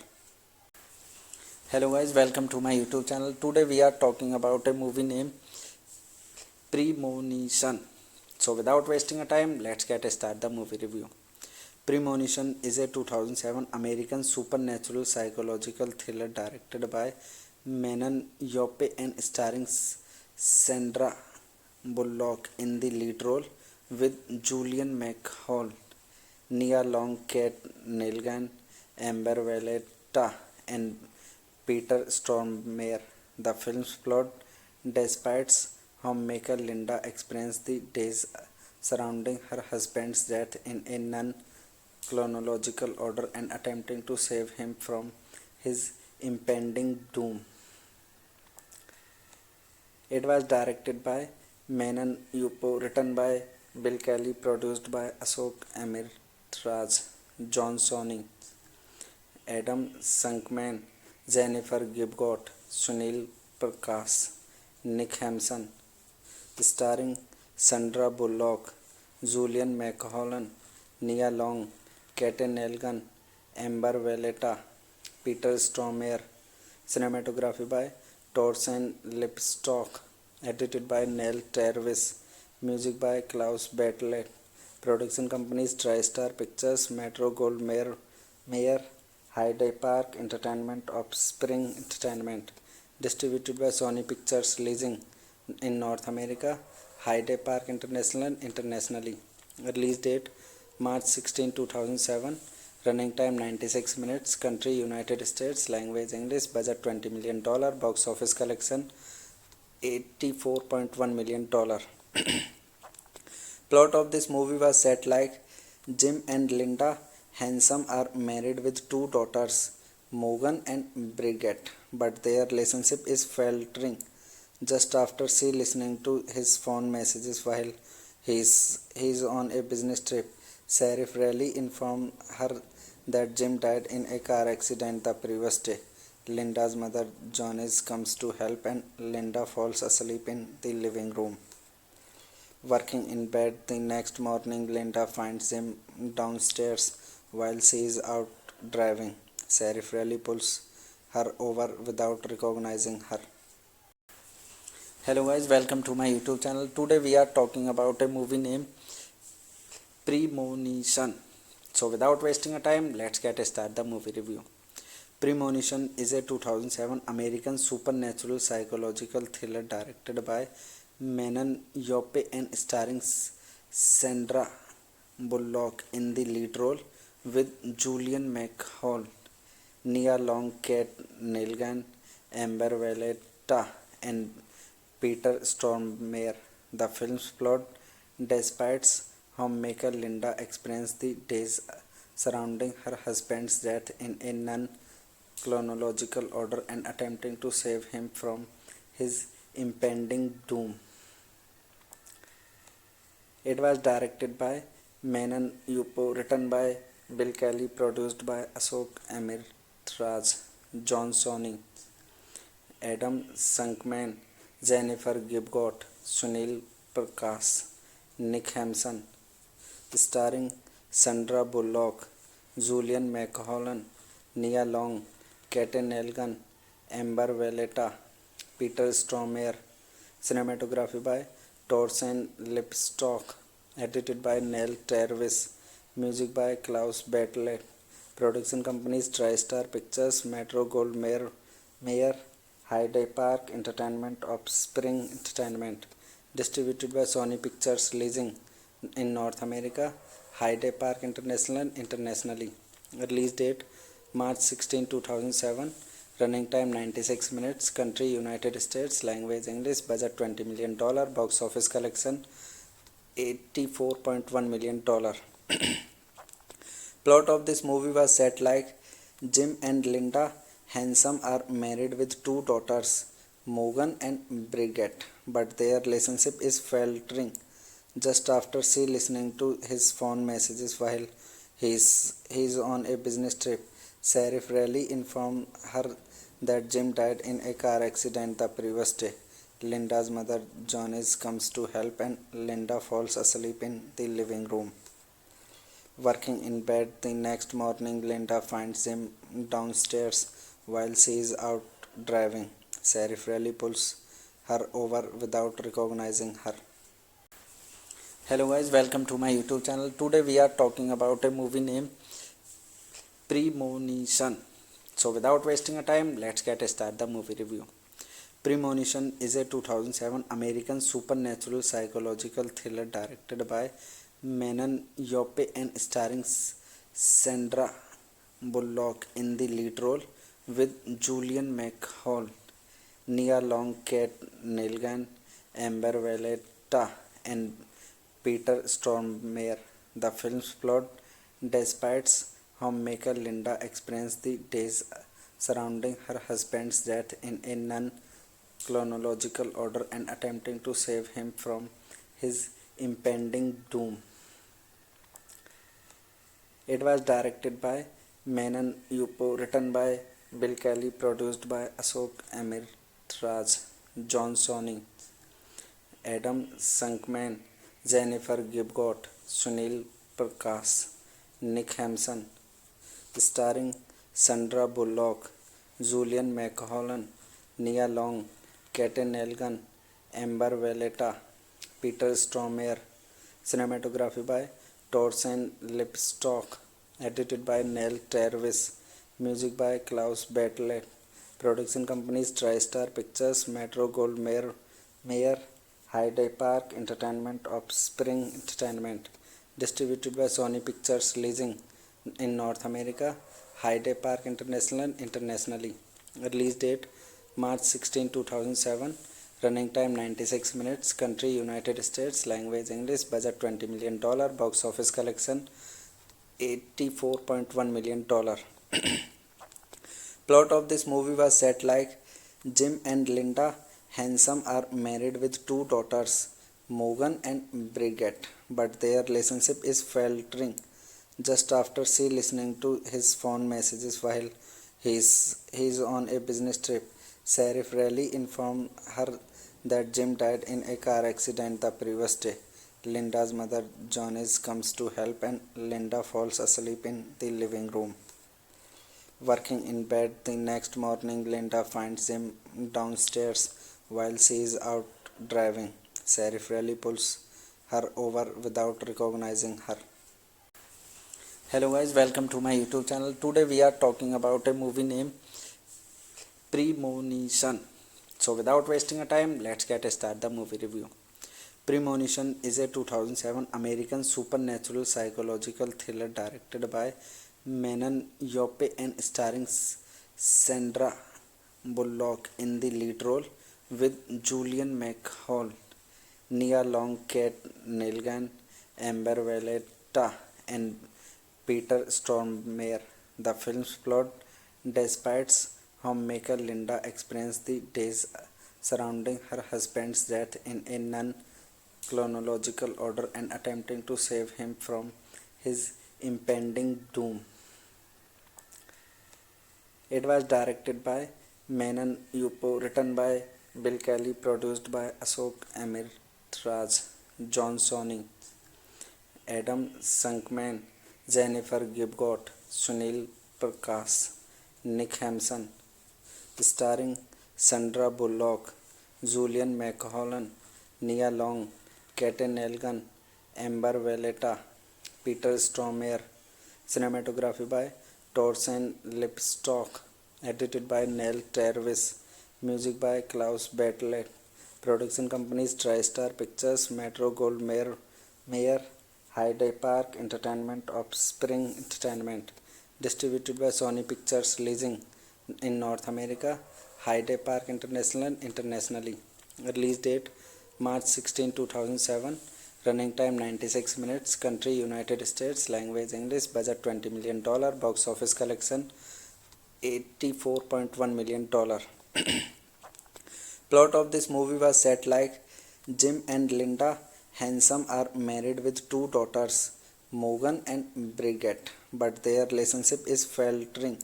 S2: Hello guys, welcome to my YouTube channel. Today we are talking about a movie named Premonition. So without wasting a time, let's get start the movie review. Premonition is a 2007 American supernatural psychological thriller directed by Menon Yope and starring Sandra Bullock in the lead role with Julian McCall, Nia Long, Kate Nelson, Amber Valletta, and Peter Stormare. The film's plot despite homemaker Linda experiences the days surrounding her husband's death in a non-chronological order and attempting to save him from his impending doom. It was directed by Menon Yupo, written by Bill Kelly, produced by Ashok Amirraj, John Sony, Adam Sunkman, Jennifer Gibgot, Sunil Prakash, Nick Hampson, starring Sandra Bullock, Julian McCollum, Nia Long, Kate Nelson, Amber Valletta, Peter Stormare. Cinematography by Torsten Lipstock. Edited by Neil Travis. Music by Klaus Bartlett. Production companies TriStar Pictures, Metro Goldwyn Mayer, Hyde Park Entertainment, Offspring Entertainment. Distributed by Sony Pictures Leasing in North America, Hyde Park International internationally. Release date March 16, 2007. Running time 96 minutes. Country United States. Language English. Budget $20 million. Box office collection $84.1 million. Plot of this movie was set like Jim and Linda Handsome are married with two daughters, Morgan and Bridget, but their relationship is faltering just after she listening to his phone messages while he's on a business trip. Sheriff Riley informed her that Jim died in a car accident the previous day. Linda's mother Janice comes to help and Linda falls asleep in the living room. Working in bed the next morning, Linda finds Jim downstairs while she is out driving. Sheriff Riley pulls her over without recognizing her. Hello guys, welcome to my YouTube channel. Today we are talking about a movie named Premonition. So without wasting a time, let's get start the movie review. Premonition is a 2007 American supernatural psychological thriller directed by Menon Yope and starring Sandra Bullock in the lead role with Julian McCall, Nia Long, Kate Nelson, Amber Valletta, and Peter Stormare. The film's plot despite homemaker Linda experiences the days surrounding her husband's death in a chronological order and attempting to save him from his impending doom. It was directed by Menon Yupo, written by Bill Kelly, produced by Ashok Amirtraj, John Sonny, Adam Sunkman, Jennifer Gibgot, Sunil Prakash, Nick Hampson, starring Sandra Bullock, Julian McCullough, Nia Long, Kate Nelson, Amber Valletta, Peter Stormare. Cinematography by Torsten Lipstock. Edited by Neil Tervis. Music by Klaus Bartlett. Production companies TriStar Pictures, Metro Goldwyn Mayer, Hyde Park Entertainment, Offspring Entertainment. Distributed by Sony Pictures Leasing in North America, Hyde Park International internationally. Release date March 16, 2007. Running time 96 minutes. Country United States. Language English. Budget $20 million. Box office collection $84.1 million. Plot of this movie was set like Jim and Linda Handsome are married with two daughters, Morgan and Bridget, but their relationship is faltering just after she listening to his phone messages while he's on a business trip. Sheriff Riley informed her that Jim died in a car accident the previous day. Linda's mother Janice comes to help and Linda falls asleep in the living room. Working in bed the next morning, Linda finds Jim downstairs while she is out driving. Sheriff Riley pulls her over without recognizing her. Hello guys, welcome to my YouTube channel. Today we are talking about a movie named Premonition. So without wasting a time, let's get started the movie review. Premonition is a 2007 American supernatural psychological thriller directed by Menon Yope and starring Sandra Bullock in the lead role with Julian McCall, Nia Long, Kate Nelson, Amber Valletta and Peter Stormare. The film's plot despite homemaker Linda experiences the days surrounding her husband's death in a non-chronological order and attempting to save him from his impending doom. It was directed by Menon Yupo, written by Bill Kelly, produced by Ashok Amirtraj, John Sonny, Adam Sunkman, Jennifer Gibgot, Sunil Prakash, Nick Hampson, starring Sandra Bullock, Julian McCullough, Nia Long, Kate Nelson, Amber Valletta, Peter Stormare. Cinematography by Torsten Lipstock. Edited by Neil Tervis. Music by Klaus Bartlett. Production companies TriStar Pictures, Metro Goldwyn Mayer, Hyde Park Entertainment, Offspring Entertainment. Distributed by Sony Pictures Leasing in North America, Hyde Park International internationally. Release date March 16, 2007. Running time 96 minutes. Country United States. Language English. Budget $20 million. Box office collection $84.1 million. Plot of this movie was set like Jim and Linda Handsome are married with two daughters, Morgan and Bridget, but their relationship is faltering just after she listening to his phone messages while he's on a business trip. Sheriff Riley informed her that Jim died in a car accident the previous day. Linda's mother Janice comes to help and Linda falls asleep in the living room. Working in bed the next morning, Linda finds Jim downstairs while she is out driving. Sheriff Riley pulls her over without recognizing her. Hello guys, welcome to my YouTube channel. Today we are talking about a movie named Premonition. So without wasting a time, let's get started the movie review. Premonition is a 2007 American supernatural psychological thriller directed by Menon Yope and starring Sandra Bullock in the lead role with Julian McCall, Nia Long, Kate Nelson, Amber Valletta and Peter Stormare. The film's plot Despite homemaker Linda experiences the days surrounding her husband's death in a non-chronological order and attempting to save him from his impending doom. It was directed by Menon Yupo, written by Bill Kelly, produced by Ashok Amirraj, John Sony, Adam Shankman, Jennifer Gibgot, Sunil Prakash, Nick Hampson, starring Sandra Bullock, Julian McCullough, Nia Long, Kate Nelson, Amber Valletta, Peter Stormare. Cinematography by Torsten Lipstock. Edited by Neil Travis. Music by Klaus Bartlett. Production companies TriStar Pictures, Metro Goldwyn Mayer, Hyde Park Entertainment, Offspring Entertainment. Distributed by Sony Pictures Leasing in North America, Hyde Park International internationally. Release date March 16, 2007. Running time 96 minutes. Country United States. Language English. Budget $20 million. Box office collection $84.1 million. Plot of this movie was set like Jim and Linda Handsome are married with two daughters, Morgan and Bridget, but their relationship is faltering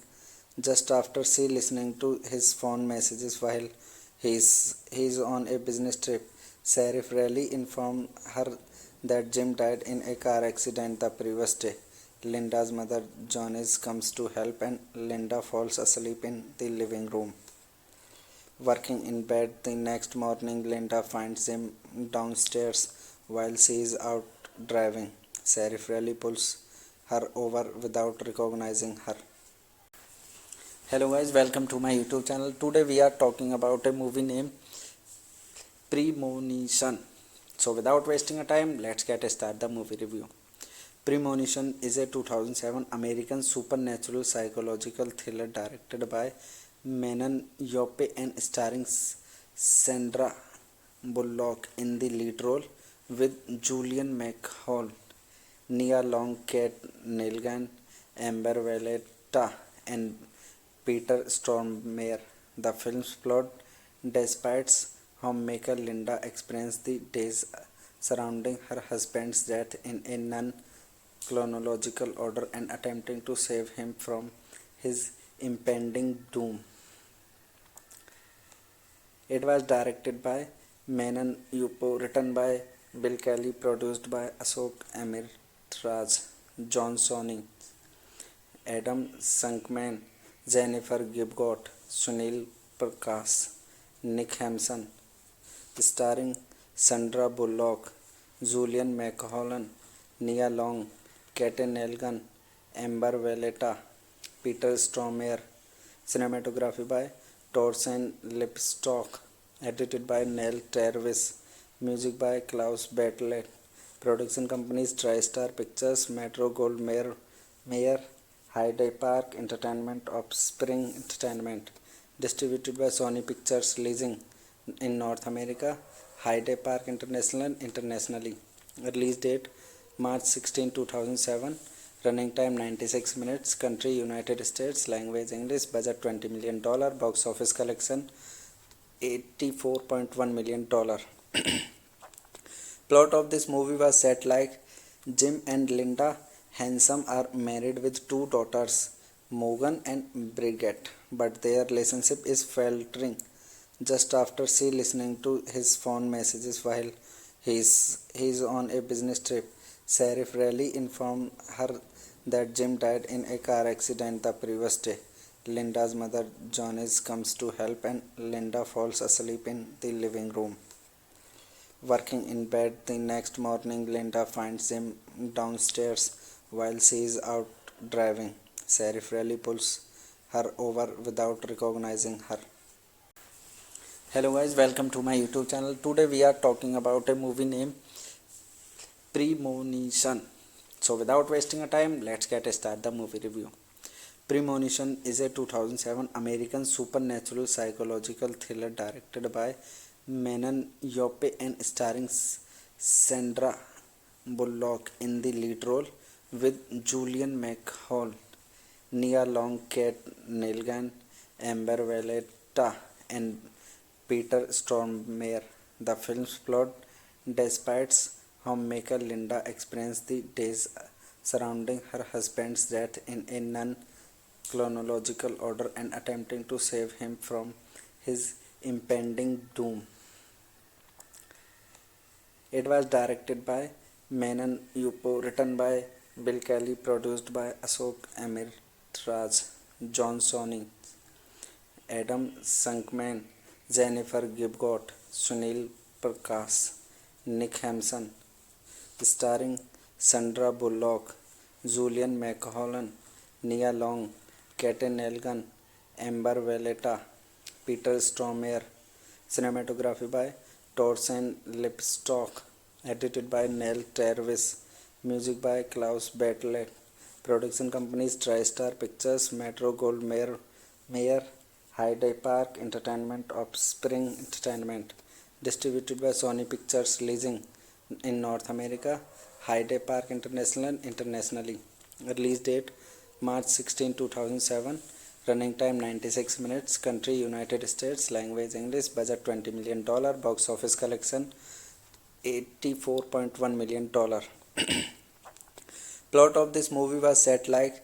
S2: just after she listening to his phone messages while he is on a business trip. Sheriff Riley informed her that Jim died in a car accident the previous day. Linda's mother Janice comes to help and Linda falls asleep in the living room. Working in bed the next morning, Linda finds Jim downstairs while she is out driving. Sheriff Riley pulls her over without recognizing her. Hello guys, welcome to my YouTube channel. Today we are talking about a movie named Premonition. So without wasting a time, let's get start the movie review. Premonition is a 2007 American supernatural psychological thriller directed by Menon Yope and starring Sandra Bullock in the lead role with Julian McCall, Nia Long, Kate Nelson, Amber Valletta, and Peter Stormare. The film's plot: despite homemaker Linda experiences the days surrounding her husband's death in a non-chronological order and attempting to save him from his impending doom. It was directed by Menon Yupo, written by Bill Kelly, produced by Ashok Amirraj, John Sony, Adam Shankman, Jennifer Gibgot, Sunil Prakash, Nick Hampson, starring Sandra Bullock, Julian McCullough, Nia Long, Kate Nelson, Amber Valletta, Peter Stormare. Cinematography by Torsten Lipstock. Edited by Neil Travis. Music by Klaus Bartlett. Production companies TriStar Pictures, Metro Goldwyn Mayer, Hyde Park Entertainment, Offspring Entertainment. Distributed by Sony Pictures Leasing in North America, Hyde Park International internationally. Release date March 16, 2007. Running time 96 minutes. Country United States. Language English. Budget $20 million. Box office collection $84.1 million. Plot of this movie was set like Jim and Linda Handsome are married with two daughters, Morgan and Bridget, but their relationship is faltering just after she listening to his phone messages while he is on a business trip. Sheriff Riley informed her that Jim died in a car accident the previous day. Linda's mother Janice comes to help and Linda falls asleep in the living room. Working in bed the next morning, Linda finds Jim downstairs while she is out driving. Sheriff Riley pulls her over without recognizing her. Hello guys, welcome to my YouTube channel. Today we are talking about a movie named Premonition. So without wasting a time, let's get start the movie review. Premonition is a 2007 American supernatural psychological thriller directed by Menon Yope and starring Sandra Bullock in the lead role with Julian McCall, Nia Long, Kate Nelgan, Amber Valletta, and Peter Stormare. The film's plot despites homemaker Linda experiences the days surrounding her husband's death in a non-chronological order and attempting to save him from his impending doom. It was directed by Menon Yupo, written by Bill Kelly, produced by Ashok Amirtraj, John Sonny, Adam Sunkman, Jennifer Gibgot, Sunil Prakash, Nick Hampson, starring Sandra Bullock, Julian McCollan, Nia Long, Kate Nelgan, Amber Valletta, Peter Stormare. Cinematography by Torsten Lipstock, edited by Neil Travis, music by Klaus Bartlett. Production companies TriStar Pictures, Metro Goldwyn Mayer, Hyde Park Entertainment, Offspring Entertainment. Distributed by Sony Pictures Leasing in North America, Hyde Park International internationally. Release date March 16, 2007. Running time 96 minutes. Country United States. Language English. Budget $20 million. Box office collection $84.1 million. Plot of this movie was set like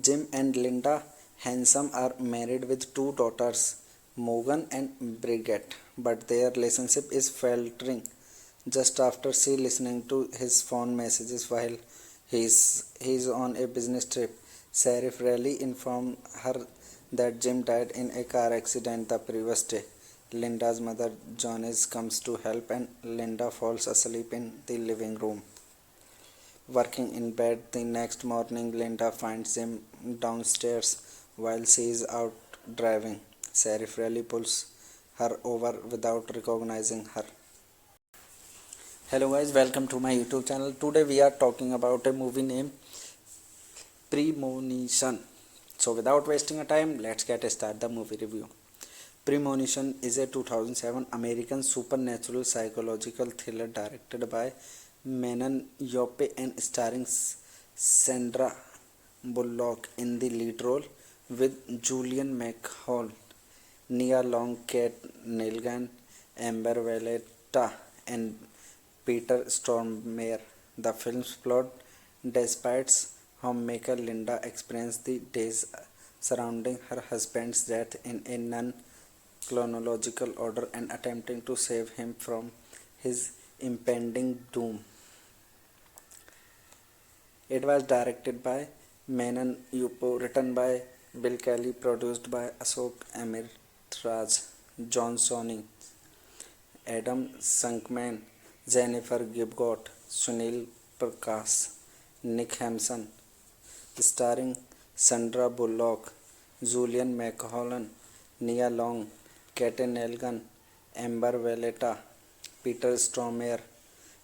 S2: Jim and Linda Handsome are married with two daughters, Morgan and Bridget, but their relationship is faltering just after she listening to his phone messages while he's on a business trip. Sheriff Riley informed her that Jim died in a car accident the previous day. Linda's mother Janice comes to help and Linda falls asleep in the living room. Working in bed the next morning, Linda finds Jim downstairs while she is out driving. Sheriff Riley pulls her over without recognizing her. Hello guys, welcome to my YouTube channel. Today we are talking about a movie named Premonition. So without wasting a time, let's get start the movie review. Premonition is a 2007 American supernatural psychological thriller directed by Menon Yope and starring Sandra Bullock in the lead role with Julian McCall, Nia Long, Kate Nelgan, Amber Valletta, and Peter Stormare. The film's plot despites homemaker Linda experiences the days surrounding her husband's death in a non-chronological order and attempting to save him from his impending doom. It was directed by Menon Yupo, written by Bill Kelly, produced by Ashok Amirtraj, John Sonny, Adam Sunkman, Jennifer Gibgot, Sunil Prakash, Nick Hampson, starring Sandra Bullock, Julian McCollan, Nia Long, Kate Nelgan, Amber Valletta, Peter Stormare.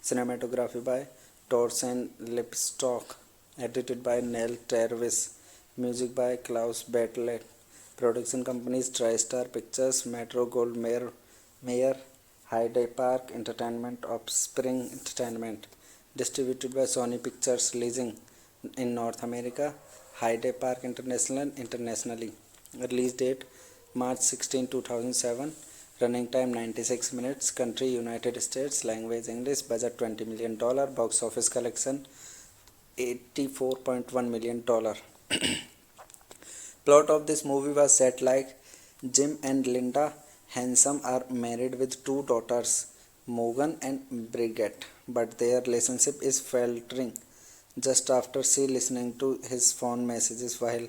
S2: Cinematography by Torsten Lipstock, edited by Neil Travis, music by Klaus Bartlett. Production companies TriStar Pictures, Metro Goldwyn Mayer, Hyde Park Entertainment, Offspring Entertainment. Distributed by Sony Pictures Leasing in North America, Hyde Park International internationally. Release date March 16, 2007. Running time 96 minutes. Country United States. Language English. Budget $20 million. Box office collection $84.1 million. Plot of this movie was set like Jim and Linda Handsome are married with two daughters, Morgan and Bridget, but their relationship is faltering just after she listening to his phone messages while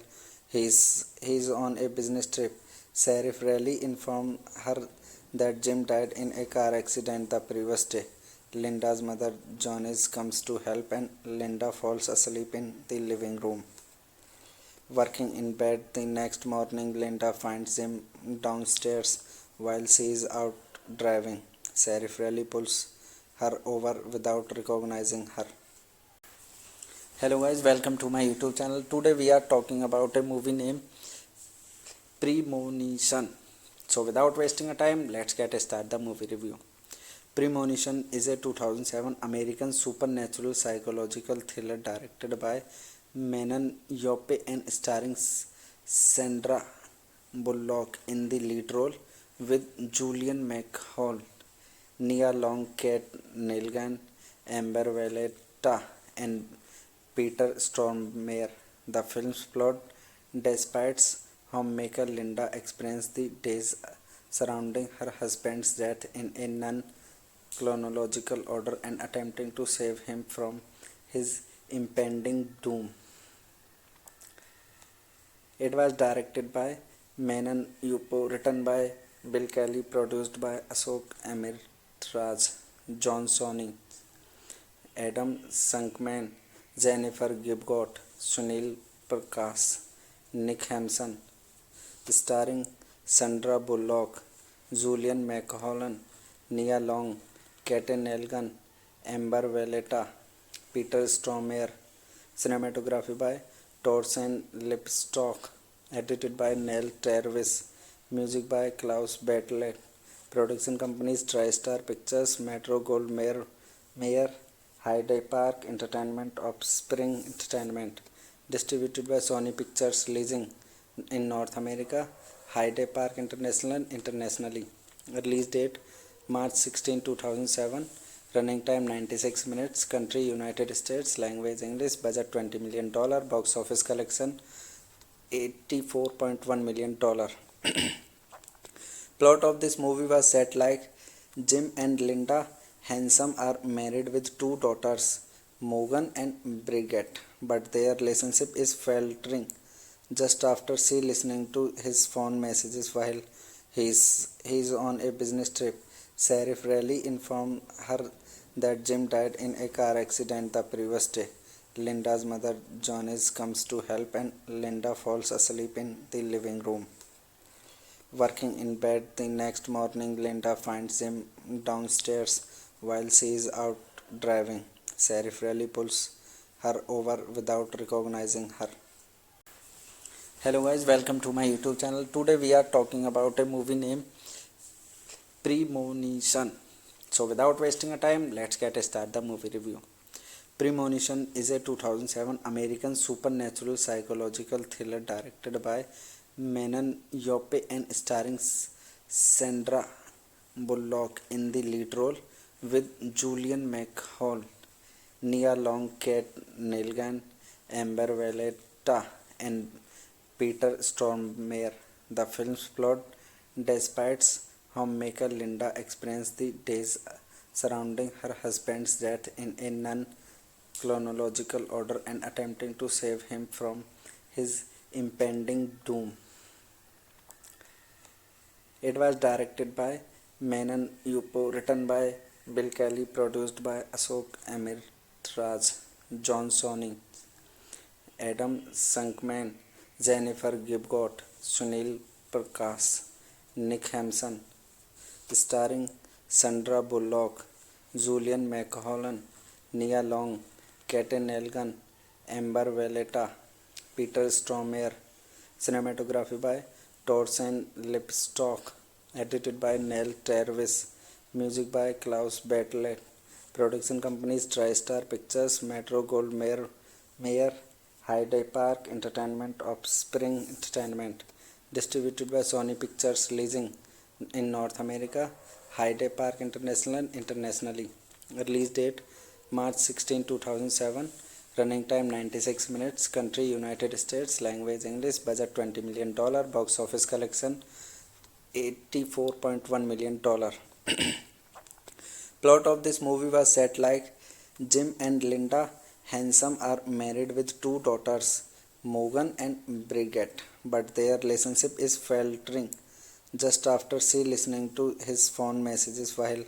S2: he's on a business trip. Sheriff Riley informed her that Jim died in a car accident the previous day. Linda's mother Janice comes to help and Linda falls asleep in the living room. Working in bed the next morning, Linda finds Jim downstairs while she is out driving. Sheriff Riley pulls her over without recognizing her. Hello guys, welcome to my YouTube channel. Today we are talking about a movie named Premonition. So without wasting a time, let's get start the movie review. Premonition is a 2007 American supernatural psychological thriller directed by Menon Yope and starring Sandra Bullock in the lead role with Julian McHale, Nia Long, Kate Nelgan, Amber Valletta, and Peter Stormare. The film's plot despites homemaker Linda experiences the days surrounding her husband's death in a non-chronological order and attempting to save him from his impending doom. It was directed by Menon Yupo, written by Bill Kelly, produced by Ashok Amirraj, John Sonny, Adam Sunkman, Jennifer Gibgot, Sunil Prakash, Nick Hampson, starring Sandra Bullock, Julian McHale, Nia Long, Kate Nelgan, Amber Valletta, Peter Stormare. Cinematography by Torsten Lipstock, edited by Neil Travis, music by Klaus Bartlett. Production companies TriStar Pictures, Metro Goldwyn Mayer, Hyde Park Entertainment, Offspring Entertainment. Distributed by Sony Pictures Leasing in North America, Hyde Park International internationally. Release date March 16, 2007. Running time 96 minutes. Country United States. Language English. Budget $20 million. Box office collection $84.1 million. Plot of this movie was set like Jim and Linda Handsome are married with two daughters, Morgan and Bridget, but their relationship is faltering just after she listening to his phone messages while he is on a business trip. Sheriff Riley informed her that Jim died in a car accident the previous day. Linda's mother Janice comes to help and Linda falls asleep in the living room. Working in bed the next morning, Linda finds Jim downstairs while she is out driving. Sheriff Riley pulls her over without recognizing her. Hello guys, welcome to my YouTube channel. Today we are talking about a movie named Premonition. So without wasting a time, let's get started the movie review. Premonition is a 2007 American supernatural psychological thriller directed by Menon Yope and starring Sandra Bullock in the lead role with Julian McHale, Nia Long, Kate Nelgan, Amber Valletta, and Peter Stormare. The film's plot despites homemaker Linda experiences the days surrounding her husband's death in a non-chronological order and attempting to save him from his impending doom. It was directed by Menon Yupo, written by Bill Kelly, produced by Ashok Amirraj, John Sonny, Adam Sunkman, Jennifer Gibgot, Sunil Prakash, Nick Hampson, starring Sandra Bullock, Julian McHale, Nia Long, Kate Nelgan, Amber Valletta, Peter Stormare. Cinematography by Torsten Lipstock, edited by Neil Travis, music by Klaus Bartlett. Production companies TriStar Pictures, Metro Goldwyn Mayer, Hyde Park Entertainment, Offspring Entertainment. Distributed by Sony Pictures Leasing in North America, Hyde Park International internationally. Release date March 16, 2007. Running time 96 minutes. Country United States. Language English. Budget $20 million. Box office collection $84.1 million. Plot of this movie was set like Jim and Linda Handsome are married with two daughters, Morgan and Bridget, but their relationship is faltering just after she listening to his phone messages while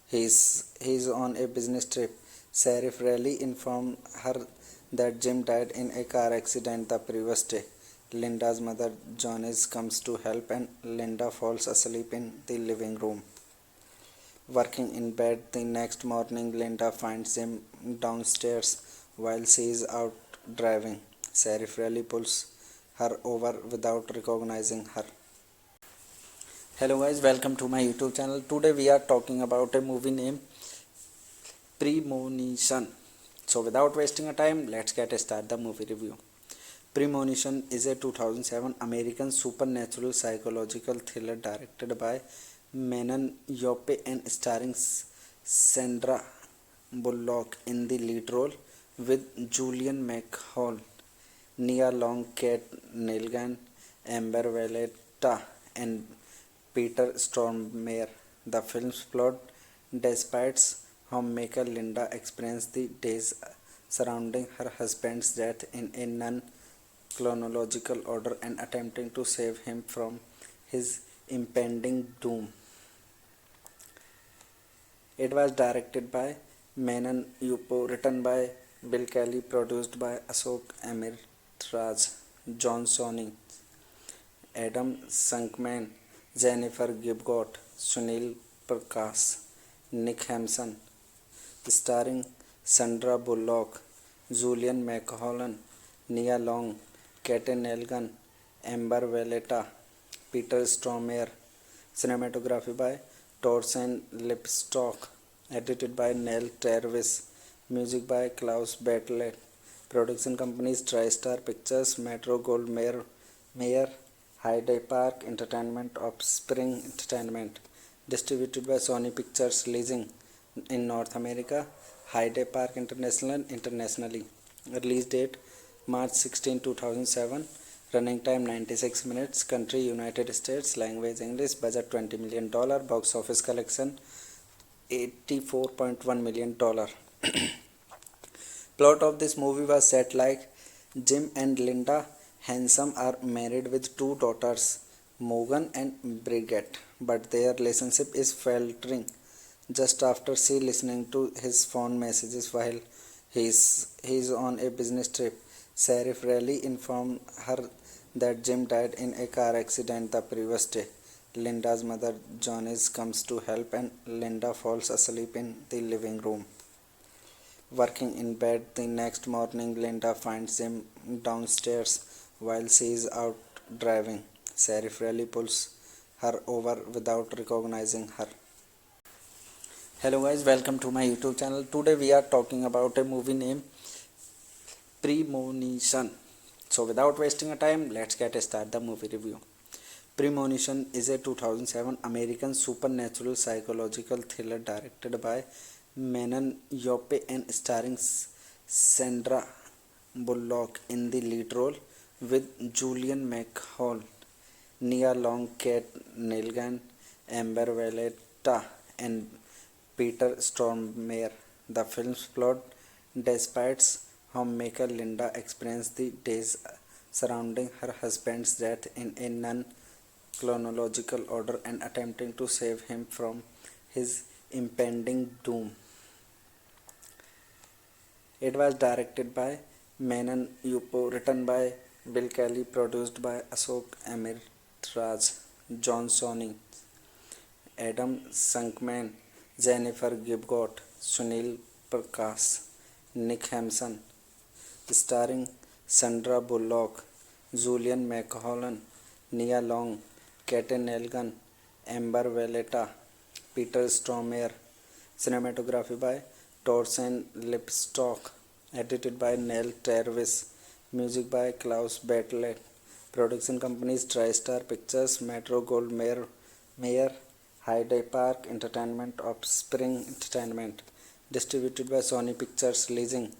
S2: he is on a business trip. Sheriff Riley informed her that Jim died in a car accident the previous day. Linda's mother Janice comes to help and Linda falls asleep in the living room. Working in bed the next morning, Linda finds Jim downstairs while she is out driving. Sheriff Riley pulls her over without recognizing her. Hello guys, welcome to my YouTube channel. Today we are talking about a movie named Premonition. So without wasting a time, let's get start the movie review. Premonition is a 2007 American supernatural psychological thriller directed by Menon Yope and starring Sandra Bullock in the lead role with Julian McHale, Nia Long, Kate Nelgan, Amber Valletta, and Peter Stormare. The film's plot despites homemaker Linda experiences the days surrounding her husband's death in a non-chronological order and attempting to save him from his impending doom. It was directed by Menon Yupo, written by Bill Kelly, produced by Ashok Amirraj, John Sony, Adam Sankman, Jennifer Gibgot, Sunil Prakash, Nick Hampson, starring Sandra Bullock, Julian McHale, Nia Long, Kate Nelgan, Amber Valletta, Peter Stormare. Cinematography by Torsten Lipstock, edited by Neil Travis, music by Klaus Bartlett. Production companies TriStar Pictures, Metro Goldwyn Mayer, Hyde Park Entertainment, Offspring Entertainment. Distributed by Sony Pictures Leasing in North America, Hyde Park International internationally. Release date March 16, 2007. Running time 96 minutes. Country United States. Language English. Budget $20 million. Box office collection $84.1 million. Plot of this movie was set like Jim and Linda Handsome are married with two daughters, Morgan and Bridget, but their relationship is faltering just after she listening to his phone messages while he's on a business trip. Sheriff Riley informed her that Jim died in a car accident the previous day. Linda's mother Janice comes to help and Linda falls asleep in the living room. Working in bed the next morning, Linda finds Jim downstairs while she is out driving. Sheriff Riley pulls her over without recognizing her. Hello guys, welcome to my YouTube channel. Today we are talking about a movie named Premonition. So without wasting a time, let's get start the movie review. Premonition is a 2007 American supernatural psychological thriller directed by Menon Yope and starring Sandra Bullock in the lead role with Julian McHale, Nia Long, Kate Nelgan, Amber Valletta, and Peter Stormare. The film's plot despites homemaker Linda experiences the days surrounding her husband's death in a non-chronological order and attempting to save him from his impending doom. It was directed by Menon Yupo, written by Bill Kelly, produced by Ashok Amirraj, John Sony, Adam Sankman, Jennifer Gibgot, Sunil Prakash, Nick Hampson, starring Sandra Bullock, Julian McHale, Nia Long, Kate Nelgan, Amber Valletta, Peter Stormare. Cinematography by Torsten Lipstock, edited by Neil Travis, music by Klaus Bartlett. Production companies TriStar Pictures, Metro Goldwyn Mayer, Hyde Park Entertainment, Offspring Entertainment. Distributed by Sony Pictures Leasing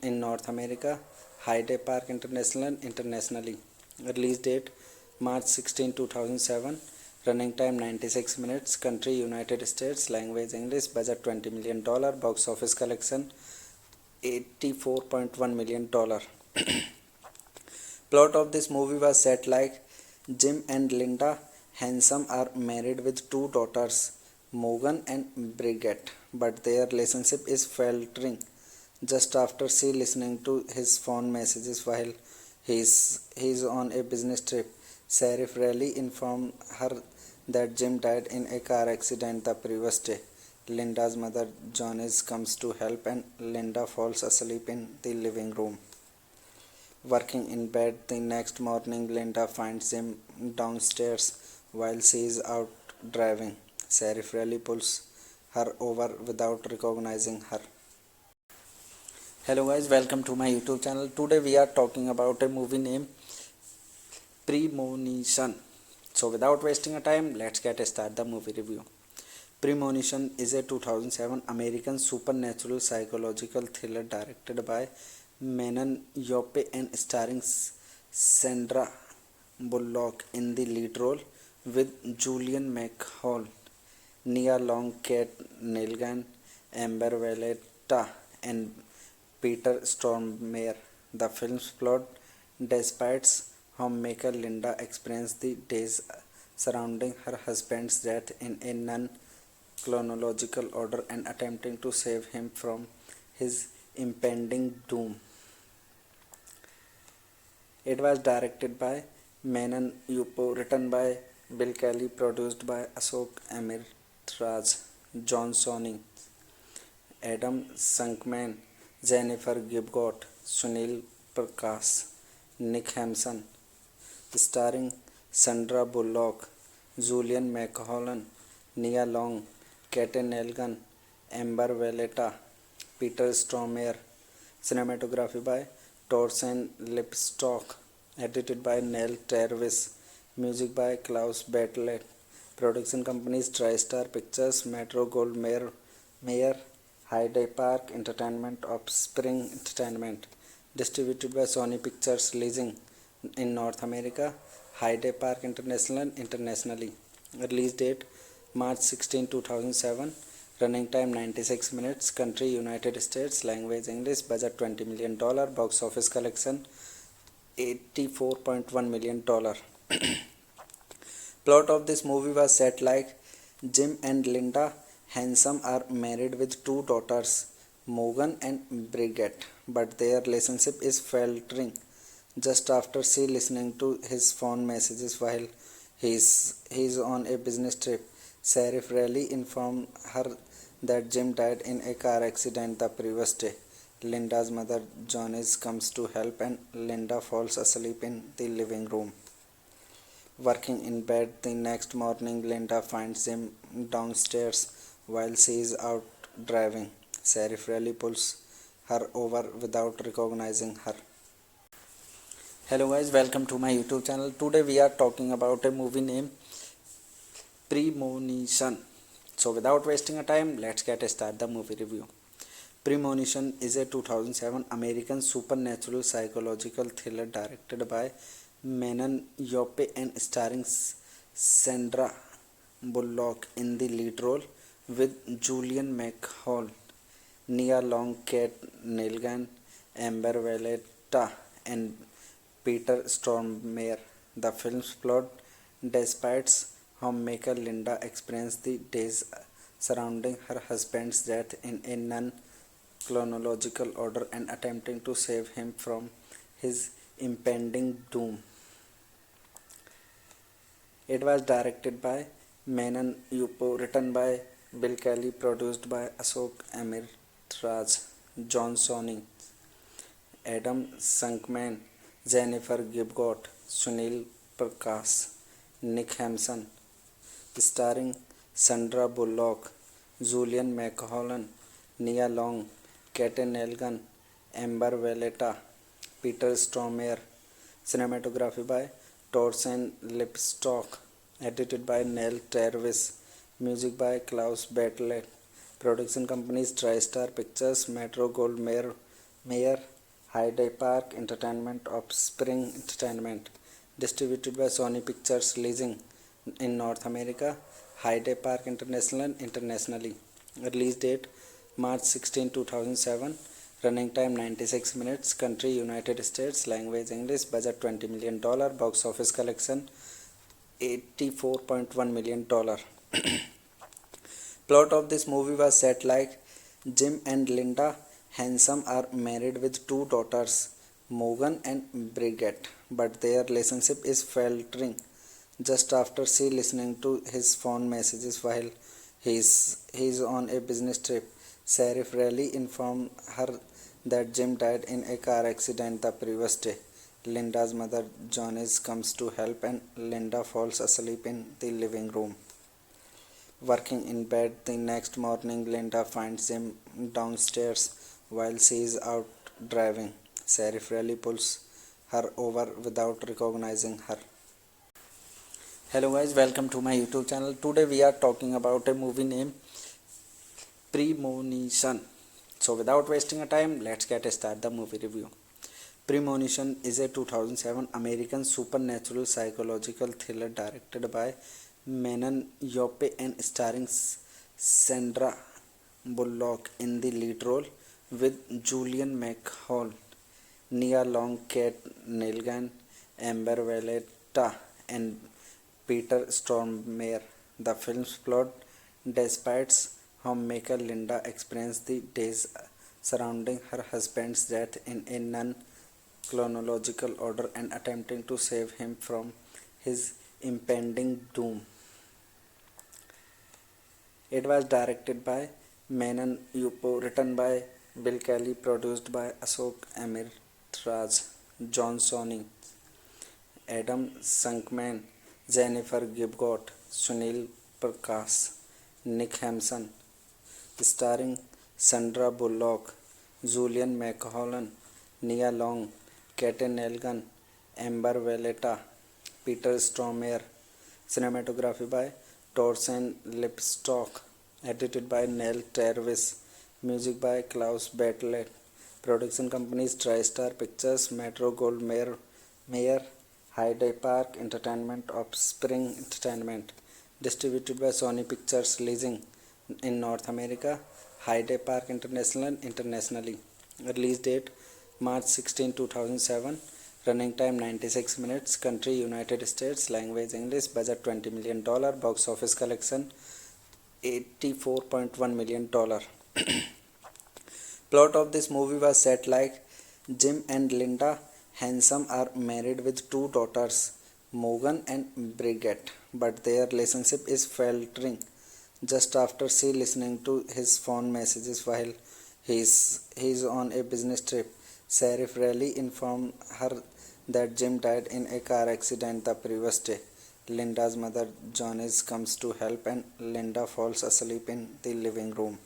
S2: in North America, Hyde Park International internationally. Release date March 16, 2007. Running time 96 minutes. Country United States. Language English. Budget $20 million. Box office collection $84.1 million. Plot of this movie was set like Jim and Linda Handsome are married with two daughters, Morgan and Bridget, but their relationship is faltering just after she listening to his phone messages while he's on a business trip. Sheriff Riley informed her that Jim died in a car accident the previous day. Linda's mother Janice comes to help and Linda falls asleep in the living room. Working in bed the next morning, Linda finds him downstairs while she is out driving. Sheriff Riley pulls her over without recognizing her. Hello guys, welcome to my YouTube channel. Today we are talking about a movie named Premonition. So without wasting a time, let's get start the movie review. Premonition is a 2007 American supernatural psychological thriller directed by Menon Yope and starring Sandra Bullock in the lead role with Julian McHale, Nia Long, Kate Nelgan, Amber Valletta, and Peter Stormare. The film's plot despises homemaker Linda experiences the days surrounding her husband's death in a non-chronological order and attempting to save him from his impending doom. It was directed by Menon Yupo, written by Bill Kelly, produced by Ashok Amirraj, John Sonny, Adam Sunkman, Jennifer Gibgot, Sunil Prakash, Nick Hampson, starring Sandra Bullock, Julian McHale, Nia Long, Kate Nelgan, Amber Valletta, Peter Stormare. Cinematography by Torsten Lipstock, edited by Neil Travis, music by Klaus Bartlett. Production companies TriStar Pictures, Metro Goldwyn Mayer, Hyde Park Entertainment, Offspring Entertainment. Distributed by Sony Pictures Leasing in North America, Hyde Park International internationally. Release date March 16, 2007. Running time 96 minutes. Country United States. Language English. Budget $20 million. Box office collection $84.1 million. Plot of this movie was set like Jim and Linda Handsome are married with two daughters, Morgan and Bridget, but their relationship is faltering just after she listening to his phone messages while he's on a business trip. Sheriff Riley informed her that Jim died in a car accident the previous day. Linda's mother Janice comes to help and Linda falls asleep in the living room. Working in bed the next morning, Linda finds Jim downstairs while she is out driving. Sheriff Riley pulls her over without recognizing her. Hello guys, welcome to my YouTube channel. Today we are talking about a movie named Premonition. So without wasting a time, let's get start the movie review. Premonition is a 2007 American supernatural psychological thriller directed by Menon Yope and starring Sandra Bullock in the lead role with Julian McHale, Nia Long, Kate Nelgan, Amber Valletta, and Peter Stormare. The film's plot despises homemaker Linda experiences the days surrounding her husband's death in a non-chronological order and attempting to save him from his impending doom. It was directed by Menon Yupo, written by Bill Kelly, produced by Ashok Amirraj, John Sonny, Adam Sunkman, Jennifer Gibgot, Sunil Prakash, Nick Hampson, starring Sandra Bullock, Julian McHale, Nia Long, Kate Nelgan, Amber Valletta, Peter Stormare. Cinematography by Torsten Lipstock, edited by Neil Travis, music by Klaus Bartlett. Production companies TriStar Pictures, Metro Goldwyn Mayer, Hyde Park Entertainment, Offspring Entertainment. Distributed by Sony Pictures Leasing in North America, Hyde Park International internationally. Release date March 16, 2007. Running time 96 minutes. Country United States. Language English. Budget $20 million. Box office collection $84.1 million. Plot of this movie was set like Jim and Linda Handsome are married with two daughters, Morgan and Bridget, but their relationship is faltering just after she listening to his phone messages while he's on a business trip. Sheriff Riley informed her that Jim died in a car accident the previous day. Linda's mother Janice comes to help and Linda falls asleep in the living room. Working in bed the next morning, Linda finds him downstairs while she is out driving. Sheriff Raleigh pulls her over without recognizing her. Hello guys, welcome to my YouTube channel. Today we are talking about a movie named Premonition. So without wasting a time, let's get start the movie review. Premonition is a 2007 American supernatural psychological thriller directed by Manon Yope and starring Sandra Bullock in the lead role with Julian McHale, Nia Long, Kate Nelgan, Amber Valletta, and Peter Stormare. The film's plot despises homemaker Linda experiences the days surrounding her husband's death in a non-chronological order and attempting to save him from his impending doom. It was directed by Manon Yupo, written by Bill Kelly, produced by Ashok Amirraj, John Sonny, Adam Shankman, Jennifer Gibgot, Sunil Prakash, Nick Hampson, starring Sandra Bullock, Julian McHale, Nia Long, Kate Nelgan, Amber Valletta, Peter Stormare. Cinematography by Torsten Lipstock, edited by Neil Tervis, music by Klaus Bartlett. Production companies TriStar Pictures, Metro Goldwyn Mayer, Hyde Park Entertainment, Offspring Entertainment. Distributed by Sony Pictures Leasing in North America, Hyde Park International internationally. Release date March 16, 2007. Running time 96 minutes. Country United States. Language English. Budget $20 million. Box office collection $84.1 million. Plot of this movie was set like Jim and Linda Handsome are married with two daughters, Morgan and Bridget, but their relationship is faltering just after she listening to his phone messages while he is on a business trip. Sheriff Raleigh informed her that Jim died in a car accident the previous day. Linda's mother Janice comes to help and Linda falls asleep in the living room.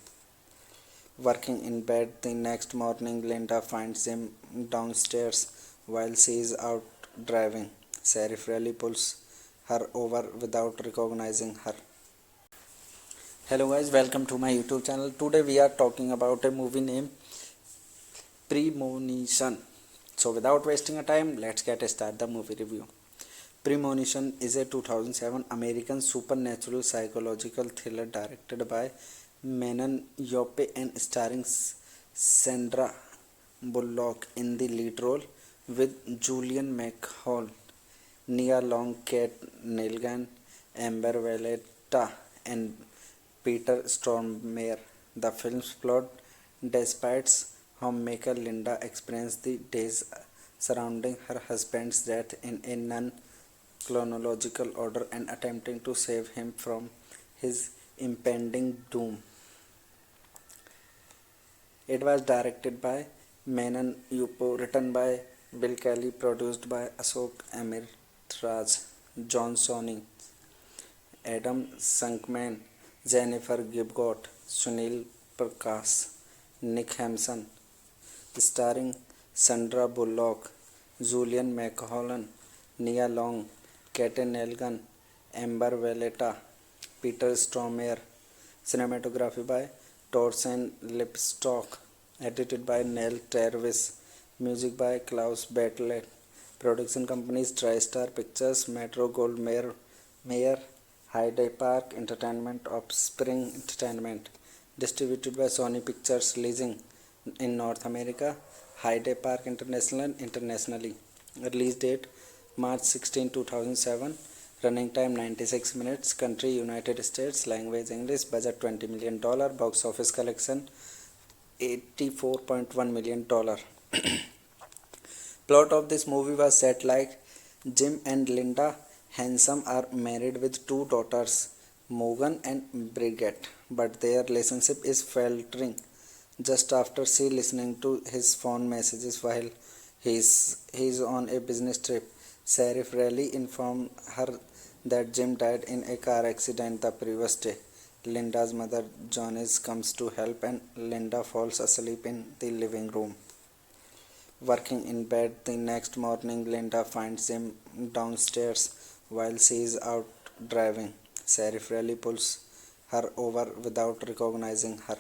S2: Working in bed the next morning, Linda finds Jim downstairs while she is out driving. Sheriff Raleigh pulls her over without recognizing her. Hello guys, welcome to my YouTube channel. Today we are talking about a movie named Premonition. So without wasting a time, let's get start the movie review. Premonition is a 2007 American supernatural psychological thriller directed by Manon Yope and starring Sandra Bullock in the lead role with Julian McHale, Nia Long, Kate Nelgan, Amber Valletta, and Peter Stormare. The film's plot despises homemaker Linda experiences the days surrounding her husband's death in a non-chronological order and attempting to save him from his impending doom. It was directed by Manon Yupo, written by Bill Kelly, produced by Ashok Amirraj, John Sonny, Adam Shankman, Jennifer Gibgot, Sunil Prakash, Nick Hampson, starring Sandra Bullock, Julian McHale, Nia Long, Kate Nelgan, Amber Valletta, Peter Stormare. Cinematography by Torsten Lipstock, edited by Neil Tervis, music by Klaus Bartlett. Production companies TriStar Pictures, Metro Goldwyn Mayer, Hyde Park Entertainment, Offspring Entertainment. Distributed by Sony Pictures Leasing in North America, Hyde Park International internationally. Release date March 16, 2007. Running time 96 minutes. Country United States. Language English. Budget $20 million. Box office collection $84.1 million. Plot of this movie was set like Jim and Linda Handsome are married with two daughters, Morgan and Bridget, but their relationship is faltering just after she listening to his phone messages while he is on a business trip. Sheriff Raleigh informed her that Jim died in a car accident the previous day. Linda's mother Janice comes to help and Linda falls asleep in the living room. Working in bed the next morning, Linda finds him downstairs while she is out driving. Sheriff really pulls her over without recognizing her.